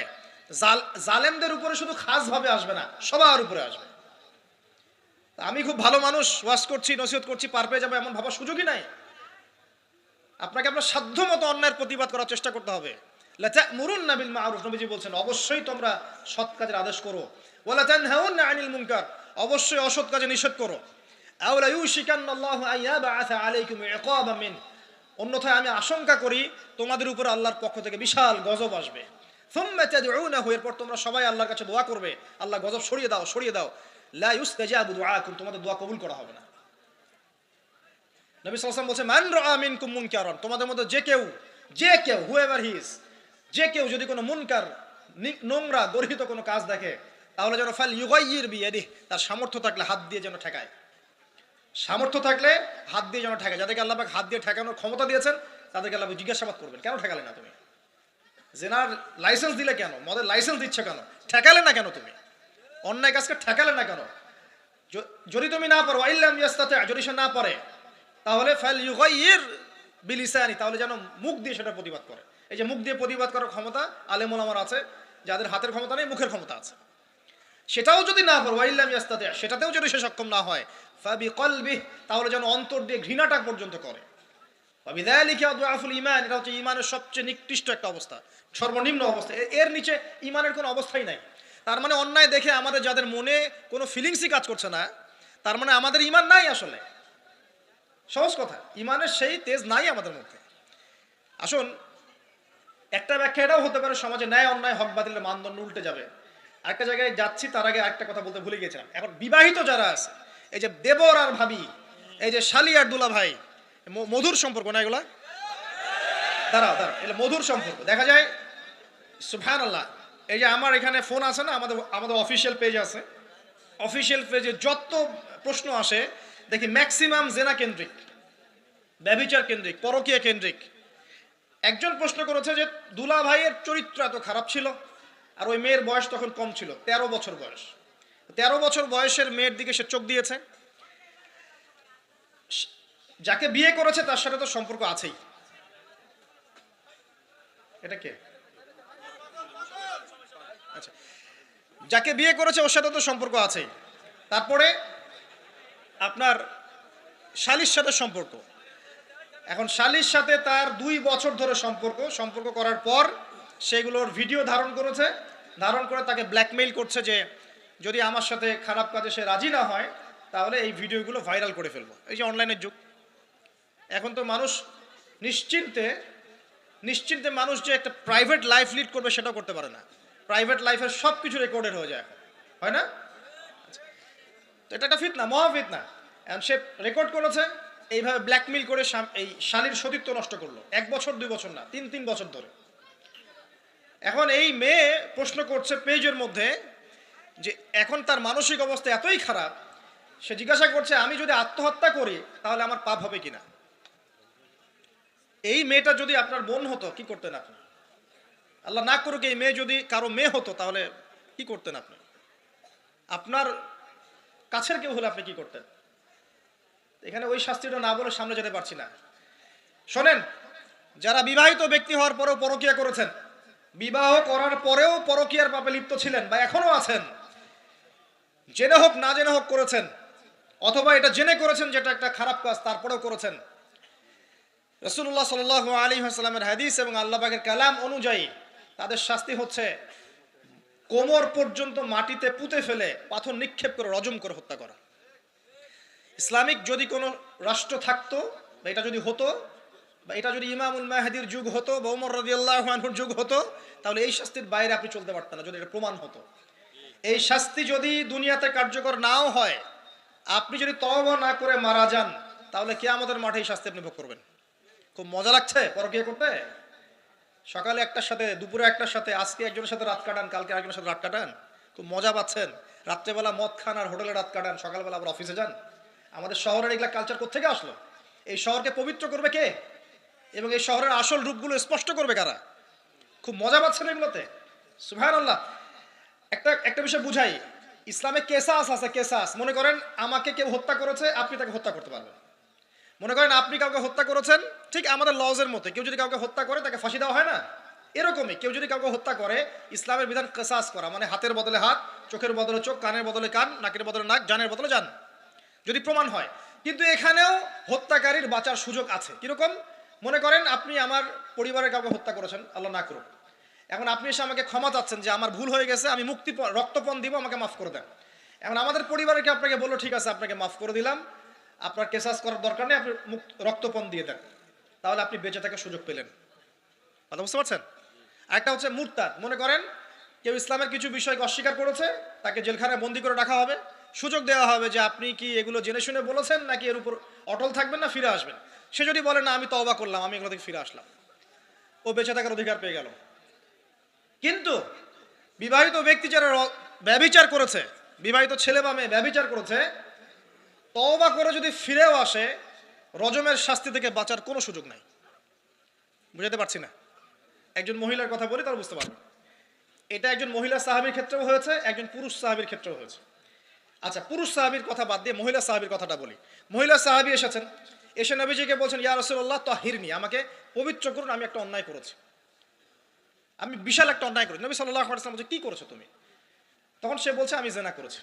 জালেমদের উপরে শুধু খাস ভাবে আসবে না, সবার উপরে আসবে। আমি খুব ভালো মানুষ, ওয়াজ করছি, নসিহত করছি, পার পেয়ে যাবো এমন ভাবার সুযোগই নাই। আপনাকে আপনার সাধ্য মতো অন্যায়ের প্রতিবাদ করার চেষ্টা করতে হবে। লাতা'মুরুন্না বিল মা'রুফ, নবীজি বলছেন অবশ্যই তোমরা সৎ কাজের আদেশ করো। ওয়ালা তানহাউন্না আনিল মুনকার, অবশ্যই অসৎ কাজে নিষেধ করো। আও লা ইউশিকান্নাল্লাহু আন ইয়াবআসা আলাইকুম ইকাবাম মিন, অন্যথায় আমি আশঙ্কা করি তোমাদের উপর আল্লাহর পক্ষ থেকে বিশাল গজব আসবে। সুম্মা তাদউনাহু, এরপর তোমরা সবাই আল্লাহর কাছে দোয়া করবে, আল্লাহ গজব সরিয়ে দাও। লা ইউস্তাজাবু দুআকুম, তোমাদের দোয়া কবুল করা হবে না। নবী সাল্লাল্লাহু আলাইহি ওয়াসাল্লাম বলেছেন মান রাআ মিনকুম মুনকারান, তোমাদের মধ্যে যে কেউ হুএভার হি ইজ, যে কেউ যদি কোনো মুনকার, নোংরা গর্হিত কোনো কাজ দেখে, তাহলে যেন ফাল ইউগাইয়ির বিয়াদিহি, তার সামর্থ্য থাকলে হাত দিয়ে যেন ঠেকায়। যাদেরকে আল্লাহ পাক হাত দিয়ে ঠেকানোর ক্ষমতা দিয়েছেন তাদেরকে আল্লাহ জিজ্ঞাসাবাদ করবেন, কেন ঠেকালে না তুমি? জেনার লাইসেন্স দিলে কেন? মদের লাইসেন্স দিচ্ছ কেন? ঠেকালে না কেন তুমি? অন্যায় কাজকে ঠেকালে না কেন? যদি তুমি না পারো, আইল্লাম ইয়াস্তাতি, যদি সে না পারে, তাহলে ফাল ইউগাইয়ির বিলিসানি, তাহলে যেন মুখ দিয়ে সেটা প্রতিবাদ করে। এই যে মুখ দিয়ে প্রতিবাদ করার ক্ষমতা আলেম ওলামার আছে, যাদের হাতের ক্ষমতা নেই, মুখের ক্ষমতা আছে। সেটাও যদি না পারো, আইল্লাম ইয়াস্তাতি, সেটাতেও যদি সে সক্ষম না হয়, ফাবিকলবিহি, তাহলে যেন অন্তর দিয়ে ঘৃণাটা পর্যন্ত করে। ফাবিযালিকা আদআফুল ঈমান, এটা হচ্ছে ঈমানের সবচেয়ে নিকৃষ্ট একটা অবস্থা, সর্বনিম্ন অবস্থা। এর নিচে ঈমানের কোনো অবস্থাই নাই। তার মানে অন্যায় দেখে আমাদের যাদের মনে কোনো ফিলিংসই কাজ করছে না, তার মানে আমাদের ঈমান নাই। আসলে সহজ কথা, ঈমানের সেই তেজ নাই আমাদের মধ্যে। আসুন, একটা ব্যাখ্যা এটাও হতে পারে সমাজে ন্যায় অন্যায় হক বাতিলের মানদণ্ড উল্টে যাবে। আরেকটা জায়গায় যাচ্ছি, তার আগে একটা কথা বলতে ভুলে গিয়েছিলাম। এখন বিবাহিত যারা আছে, এই যে দেবর আর ভাবি, এই যে শালি আর দুলা ভাই, মধুর সম্পর্ক না এগুলা? দাঁড়াও, এটা মধুর সম্পর্ক। দেখা যায় সুবহানাল্লাহ, এই যে আমার এখানে ফোন আছে না, আমাদের অফিসিয়াল পেজ আছে, অফিসিয়াল পেজে যত প্রশ্ন আসে দেখি ম্যাক্সিমাম জেনা কেন্দ্রিক, ব্যভিচার কেন্দ্রিক, পরকীয়া কেন্দ্রিক। একজন প্রশ্ন করেছে যে দুলা ভাইয়ের চরিত্র এত খারাপ ছিল, আর ওই মেয়ের বয়স তখন কম ছিল, 13 বছর বয়স। 13 বছর বয়সের মেয়ের দিকে সে চোখ দিয়েছে। যাকে বিয়ে করেছে তার সাথে তো সম্পর্ক আছেই। এটা কে? আচ্ছা, যাকে বিয়ে করেছে ওর সাথে তো সম্পর্ক আছেই। তারপরে আপনার শালির সাথে সম্পর্ক। এখন শালির সাথে তার 2 বছর ধরে সম্পর্ক করার পর সেগুলোর ভিডিও ধারণ করে তাকে ব্ল্যাকমেইল করছে যে যদি আমার সাথে খারাপ কাজে সে রাজি না হয় তাহলে এই ভিডিওগুলো ভাইরাল করে ফেলবো। এই যে অনলাইনের যুগ, এখন তো মানুষ নিশ্চিন্তে মানুষ যে একটা প্রাইভেট লাইফ লিড করবে সেটাও করতে পারে না। প্রাইভেট লাইফের সব কিছু রেকর্ডেড হয়ে যায় এখন, হয় না? তো এটা একটা ফিতনা, মহাফিতনা। এখন সে রেকর্ড করেছে, এইভাবে ব্ল্যাকমেইল করে এই শালীর সতীত্ব নষ্ট করলো। 1 বছর 2 বছর না, 3 বছর ধরে। এখন এই মেয়ে প্রশ্ন করছে পেজের মধ্যে যে এখন তার মানসিক অবস্থা এতই খারাপ, সে জিজ্ঞাসা করছে আমি যদি আত্মহত্যা করি তাহলে আমার পাপ হবে কিনা। এই মেয়েটা যদি আপনার বোন হতো কি করতেন আপনি? আল্লাহ না করুক এই মেয়ে যদি কারো মেয়ে হতো তাহলে কি করতেন আপনি? আপনার কাছের কেউ হলে আপনি কি করতেন? এখানে ওই শাস্তিটা না বলে সামনে যেতে পারছি না। শোনেন, যারা বিবাহিত ব্যক্তি হওয়ার পরেও পরকীয়া করেছেন, বিবাহ করার পরেও পরকীয়ার পাপে লিপ্ত ছিলেন বা এখনো আছেন, জেনে হোক না জেনে হোক করেছেন, অথবা এটা জেনে করেছেন যেটা একটা খারাপ কাজ তারপরেও করেছেন, রাসূলুল্লাহ সাল্লাল্লাহু আলাইহি ওয়াসাল্লামের হাদিস এবং আল্লাহ পাকের কালাম অনুযায়ী তাদের শাস্তি হচ্ছে কোমর পর্যন্ত মাটিতে পুঁতে ফেলে পাথর নিক্ষেপ করে রজম করে হত্যা করা। ইসলামিক যদি কোনো রাষ্ট্র থাকতো বা এটা যদি হতো, বা এটা যদি ইমামুল মাহদির যুগ হতো বা ওমর রাদিয়াল্লাহু আনহুর যুগ হতো, তাহলে এই শাস্তির বাইরে আপনি চলতে পারতেন না যদি এটা প্রমাণ হতো। এই শাস্তি যদি দুনিয়াতে কার্যকর নাও হয়, আপনি যদি তওবা না করে মারা যান, তাহলে কিয়ামতের মাঠে এই শাস্তি আপনি ভোগ করবেন। খুব মজা লাগছে পরকীয়া করতে। সকালে একটার সাথে, দুপুরে একটার সাথে, আজকে একজনের সাথে রাত কাটান, কালকে একজনের সাথে রাত কাটান, খুব মজা পাচ্ছেন। রাত্রেবেলা মদ খান আর হোটেলে রাত কাটান, সকালবেলা আবার অফিসে যান। আমাদের শহরের এগুলা কালচার কোত্থেকে আসলো? এই শহরকে পবিত্র করবে কে এবং এই শহরের আসল রূপগুলো স্পষ্ট করবে কারা? খুব মজা পাচ্ছেন এগুলোতে। সুবহানাল্লাহ। একটা বিষয় বুঝাই, ইসলামে কেসাস আছে। কেসাস, মনে করেন আমাকে কেউ হত্যা করেছে, আপনি তাকে হত্যা করতে পারবেন। মনে করেন আপনি কাউকে হত্যা করেছেন, ঠিক আমাদের লজের মতো কেউ যদি কাউকে হত্যা করে তাকে ফাঁসি দেওয়া হয় না, এরকমই কেউ যদি কাউকে হত্যা করে, ইসলামের বিধান কেসাস করা, মানে হাতের বদলে হাত, চোখের বদলে চোখ, কানের বদলে কান, নাকের বদলে নাক, জানের বদলে জান, যদি প্রমাণ হয়। কিন্তু এখানেও হত্যাকারীর বাঁচার সুযোগ আছে। কিরকম? মনে করেন আপনি আমার পরিবারের কাউকে হত্যা করেছেন, আল্লাহ না করুক। এখন আপনি এসে আমাকে ক্ষমা চাচ্ছেন যে আমার ভুল হয়ে গেছে, আমি রক্তপণ দিব, আমাকে মাফ করে দেন। এখন আমাদের পরিবারকে আপনাকে বললো ঠিক আছে আপনাকে মাফ করে দিলাম, আপনার কেসাস করার দরকার নেই, আপনি রক্তপণ দিয়ে দেন, তাহলে আপনি বেঁচে থাকার সুযোগ পেলেন। কথা বুঝতে পারছেন? আরেকটা হচ্ছে মুরতাদ। মনে করেন কেউ ইসলামের কিছু বিষয়কে অস্বীকার করেছে, তাকে জেলখানায় বন্দি করে রাখা হবে, সুযোগ দেওয়া হবে যে আপনি কি এগুলো জেনে শুনে বলেছেন নাকি এর উপর অটল থাকবেন না ফিরে আসবেন। সে যদি বলে না আমি তওবা করলাম, আমি এগুলো থেকে ফিরে আসলাম, ও বেঁচে থাকার অধিকার পেয়ে গেল। কিন্তু বিবাহিত ব্যক্তি যারা ব্যভিচার করেছে, বিবাহিত ছেলে বা মেয়ে ব্যভিচার করেছে, তওবা করে যদি ফিরেও আসে, রজমের শাস্তি থেকে বাঁচার কোনো সুযোগ নাই। বুঝাতে পারছি না? একজন মহিলার কথা বলি তারা বুঝতে পারবে। এটা একজন মহিলা সাহাবীর ক্ষেত্রেও হয়েছে, একজন পুরুষ সাহাবীর ক্ষেত্রেও হয়েছে। আচ্ছা, পুরুষ সাহাবীর কথা বাদ দিয়ে মহিলা সাহাবীর কথাটা বলি। মহিলা সাহাবী এসেছেন, এসে নবীজিকে বলছেন ইয়া রাসূলুল্লাহ তাহিরনি, আমাকে পবিত্র করুন, আমি একটা অন্যায় করেছি, আমি বিশাল একটা অন্যায় করেছি। নবী সাল্লাল্লাহু আলাইহি ওয়াসাল্লাম বলছে কি করেছো তুমি? তখন সে বলছে আমি জিনা করেছি।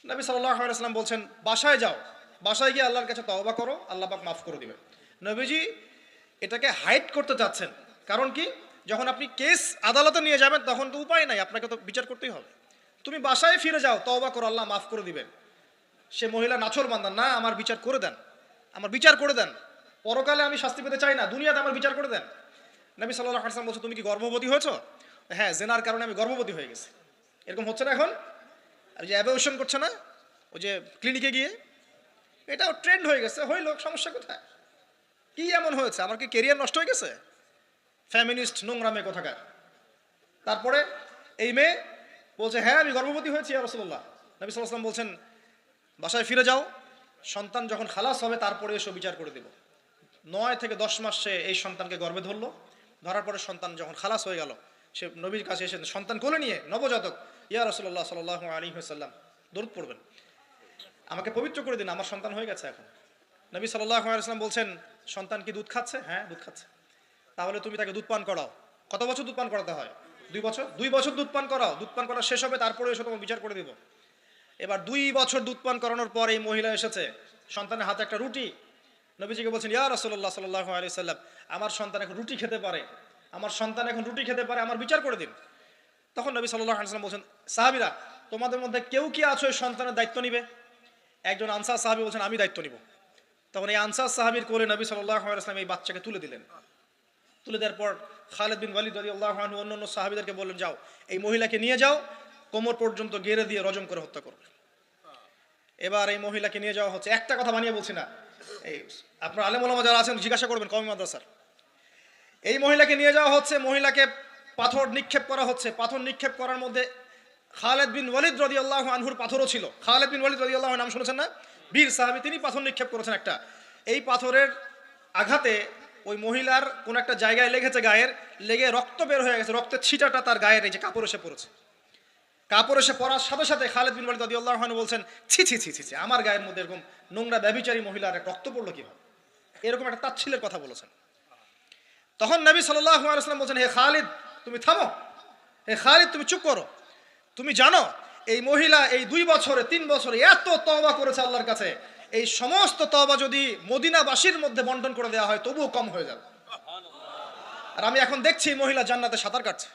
নবী সাল্লাল্লাহু আলাইহি ওয়াসাল্লাম বলছেন বাসায় যাও, বাসায় গিয়ে আল্লাহর কাছে তওবা করো, আল্লাহ পাক মাফ করে দিবেন। নবীজি এটাকে হাইড করতে চাচ্ছেন। কারণ কি? যখন আপনি কেস আদালতে নিয়ে যাবেন তখন তো উপায় নাই, আপনাকে তো বিচার করতেই হবে। তুমি বাসায় ফিরে যাও, তওবা করো, আল্লাহ মাফ করে দিবেন। সে মহিলা নাছর বান্দা, না আমার বিচার করে দেন, আমার বিচার করে দেন, পরকালে আমি শাস্তি পেতে চাই না, দুনিয়াতে আমার বিচার করে দেন। নবী সাল্লাল্লাহু আলাইহি ওয়াসাল্লাম বলছে তুমি কি গর্ভবতী হয়েছো? হ্যাঁ, জেনার কারণে আমি গর্ভবতী হয়ে গেছি। এরকম হচ্ছে না এখন? আর যে অ্যাবর্শন করছে না ওই যে ক্লিনিকে গিয়ে, এটাও ট্রেন্ড হয়ে গেছে। হইল, সমস্যা কোথায়? কি এমন হয়েছে? আমার কি কেরিয়ার নষ্ট হয়ে গেছে? ফ্যামিনিস্ট নোংরা মেয়ে কোথাকার। তারপরে এই মেয়ে বলছে হ্যাঁ আমি গর্ভবতী হয়েছি ইয়া রাসূলুল্লাহ। নবী সাল্লাল্লাহু আলাইহি ওয়াসাল্লাম বলছেন বাসায় ফিরে যাও, সন্তান যখন খালাস হবে তারপরে এসে বিচার করে দেব। 9 থেকে 10 মাস সে এই সন্তানকে গর্ভে ধরলো। ধরার পরে সন্তান যখন খালাস হয়ে গেল, সে নবীর কাছে এসে সন্তান কোলে নিয়ে নবজাতক, ইয়া রাসূলুল্লাহ সাল্লাল্লাহু আলাইহি ওয়াসাল্লাম দরুদ পড়বেন, আমাকে পবিত্র করে দিন, আমার সন্তান হয়ে গেছে এখন। নবী সাল্লাল্লাহু আলাইহি ওয়াসাল্লাম বলছেন সন্তান কি দুধ খাচ্ছে? হ্যাঁ দুধ খাচ্ছে। তাহলে তুমি তাকে দুধ পান করাও। কত বছর দুধ পান করাতে হয়? 2 বছর। 2 বছর দুধ পান করাও, দুধ পান করা শেষ হবে তারপরে এসে তোমার বিচার করে দিব। এবার 2 বছর দুধ পান করানোর পর এই মহিলা এসেছে, সন্তানের হাতে একটা রুটি। নবীজিকে বলছেন ইয়া রাসূলুল্লাহ সাল্লাল্লাহু আলাইহি ওয়াসাল্লাম, আমার সন্তান এখন রুটি খেতে পারে, আমার সন্তান এখন রুটি খেতে পারে, আমার বিচার করে দিন। তখন নবী সাল্লাল্লাহু আলাইহি ওয়াসাল্লাম বলছেন সাহাবীরা তোমাদের মধ্যে কেউ কি আছো এই সন্তানের দায়িত্ব নিবে? একজন আনসার সাহাবী বলছেন আমি দায়িত্ব নিব। তখন এই আনসার সাহাবীর কোলে নবী সাল্লাল্লাহু আলাইহি ওয়াসাল্লাম এই বাচ্চাকে তুলে দিলেন। তুলে দেওয়ার পর খালিদ বিন ওয়ালিদ রাদিয়াল্লাহু আনহু অন্যান্য সাহাবীদেরকে বললেন যাও এই মহিলাকে নিয়ে যাও, কোমর পর্যন্ত গেড়ে দিয়ে রজম করে হত্যা করো। এবার এই মহিলাকে নিয়ে যাওয়া হচ্ছে, একটা কথা বানিয়ে বলছি না, এই আপনার আলেম ওলামা যারা আছেন জিজ্ঞাসা করবেন কওমি মাদ্রাসার। এই মহিলাকে নিয়ে যাওয়া হচ্ছে, মহিলাকে পাথর নিক্ষেপ করা হচ্ছে। পাথর নিক্ষেপ করার মধ্যে খালিদ বিন ওয়ালিদ রাদিয়াল্লাহু আনহুর পাথরও ছিল। খালিদ বিন ওয়ালিদ রাদিয়াল্লাহু আনহু নাম শুনেছেন না? বীর সাহাবী, তিনি পাথর নিক্ষেপ করেছেন একটা। এই পাথরের আঘাতে ওই মহিলার কোন একটা জায়গায় লেগেছে, গায়ের লেগে রক্ত বের হয়ে গেছে, রক্তের ছিটাটা তার গায়ের এই যে কাপড় এসে পড়েছে। কাপড় এসে পরার সাথে সাথে খালিদ বিন ওয়ালিদ রাদিয়াল্লাহু আনহু বলছেন, ছি ছি ছি ছি ছি, আমার গায়ের মধ্যে এরকম নোংরা ব্যভিচারী মহিলার রক্ত পড়লো কিভাবে, এরকম একটা তাচ্ছিলের কথা বলেছেন। তখন নবী সাল্লাল্লাহু আলাইহি ওয়াসাল্লাম বলছেন, হে খালিদ তুমি থামো, হে খালিদ তুমি চুপ করো, তুমি জানো এই মহিলা এই 2 বছরে 3 বছরে এত তওবা করেছে আল্লাহর কাছে, এই সমস্ত তওবা যদি মদিনাবাসীর মধ্যে বন্টন করে দেওয়া হয় তবুও কম হয়ে যাবে। আর আমি এখন দেখছি এই মহিলা জান্নাতে সাঁতার কাটছে।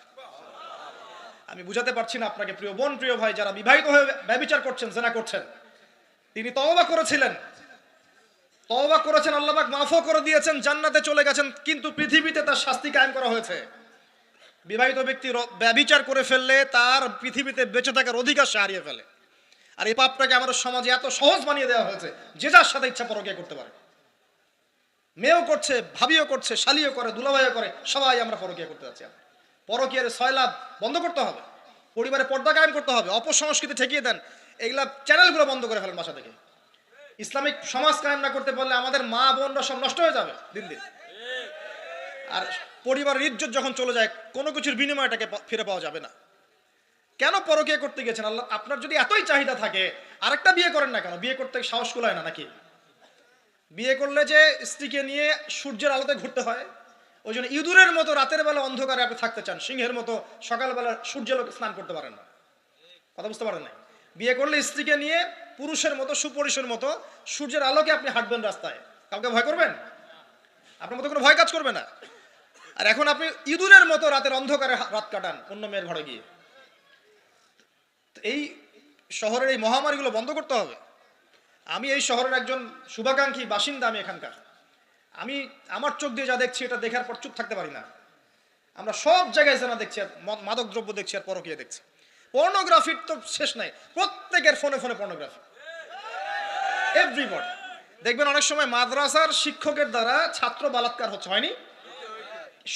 আমি বুঝাতে পারছি না আপনাকে প্রিয় বোন, প্রিয় ভাই, যারা বিবাহিত হয়ে ব্যভিচার করছেন, জেনা করছেন, তিনি তওবা করেছিলেন, তওবা করেছেন, আল্লাহ পাক মাফও করে দিয়েছেন, জান্নাতে চলে গেছেন, কিন্তু পৃথিবীতে তার শাস্তি কায়েম করা হয়েছে। বিবাহিত ব্যক্তি ব্যভিচার করে ফেললে তার পৃথিবীতে বেঁচে থাকার অধিকার সে হারিয়ে ফেলে। আর এই পাপটাকে আমাদের সমাজে এত সহজ বানিয়ে দেওয়া হয়েছে, যে যার সাথে ইচ্ছা পরকীয়া করতে পারে। মেয়েও করছে, ভাবিও করছে, শালিও করে, দুলাভাইও করে, সবাই আমরা পরকীয়া করতে যাচ্ছি। পরকীয়ার সয়লাভ বন্ধ করতে হবে, পরিবারে পর্দা কায়েম করতে হবে, অপসংস্কৃতি ঠেকিয়ে দেন, এগুলা চ্যানেলগুলো বন্ধ করে ফেলেন বাসা থেকে। ইসলামিক সমাজ কায়েম না করতে পারলে আমাদের মা বোনরা সব নষ্ট হয়ে যাবে দিন দিন। আর পরিবারের ইজ্জত যখন চলে যায়, কোনো কিছুর বিনিময়টাকে ফিরে পাওয়া যাবে না। কেন পরকীয়া করতে গেছেন? আল্লাহ, আপনার যদি এতই চাহিদা থাকে আরেকটা বিয়ে করেন না কেন? বিয়ে করতে সাহস কুলায় না নাকি? বিয়ে করলে যে স্ত্রীকে নিয়ে সূর্যের আলোতে ঘুরতে হয়, ওই জন্য ইঁদুরের মতো রাতের বেলা অন্ধকারে আপনি থাকতে চান, সিংহের মতো সকালবেলা সূর্যালোকে স্নান করতে পারেন না। কথা বুঝতে পারেন না? বিয়ে করলে স্ত্রীকে নিয়ে পুরুষের মতো, সুপুরুষের মতো সূর্যের আলোকে আপনি হাঁটবেন রাস্তায়, কাউকে ভয় করবেন? আপনার মতো কোনো ভয় কাজ করবে না। আর এখন আপনি ইঁদুরের মতো রাতের অন্ধকারে রাত কাটান অন্য মেয়ের ঘরে গিয়ে। এই শহরের এই মহামারীগুলো বন্ধ করতে হবে। আমি এই শহরের একজন শুভাকাঙ্ক্ষী বাসিন্দা, আমি এখানকার, আমি আমার চোখ দিয়ে যা দেখছি এটা দেখার পর চুপ থাকতে পারি না। আমরা সব জায়গায় জানা দেখছি, আর মাদক দ্রব্য দেখছি, আর পরকীয়া দেখছি। পর্নোগ্রাফির তো শেষ নাই, প্রত্যেকের ফোনে ফোনে পর্নোগ্রাফি, এভরিবডি। দেখবেন অনেক সময় মাদ্রাসার শিক্ষকের দ্বারা ছাত্র বলাৎকার হচ্ছে, হয়নি?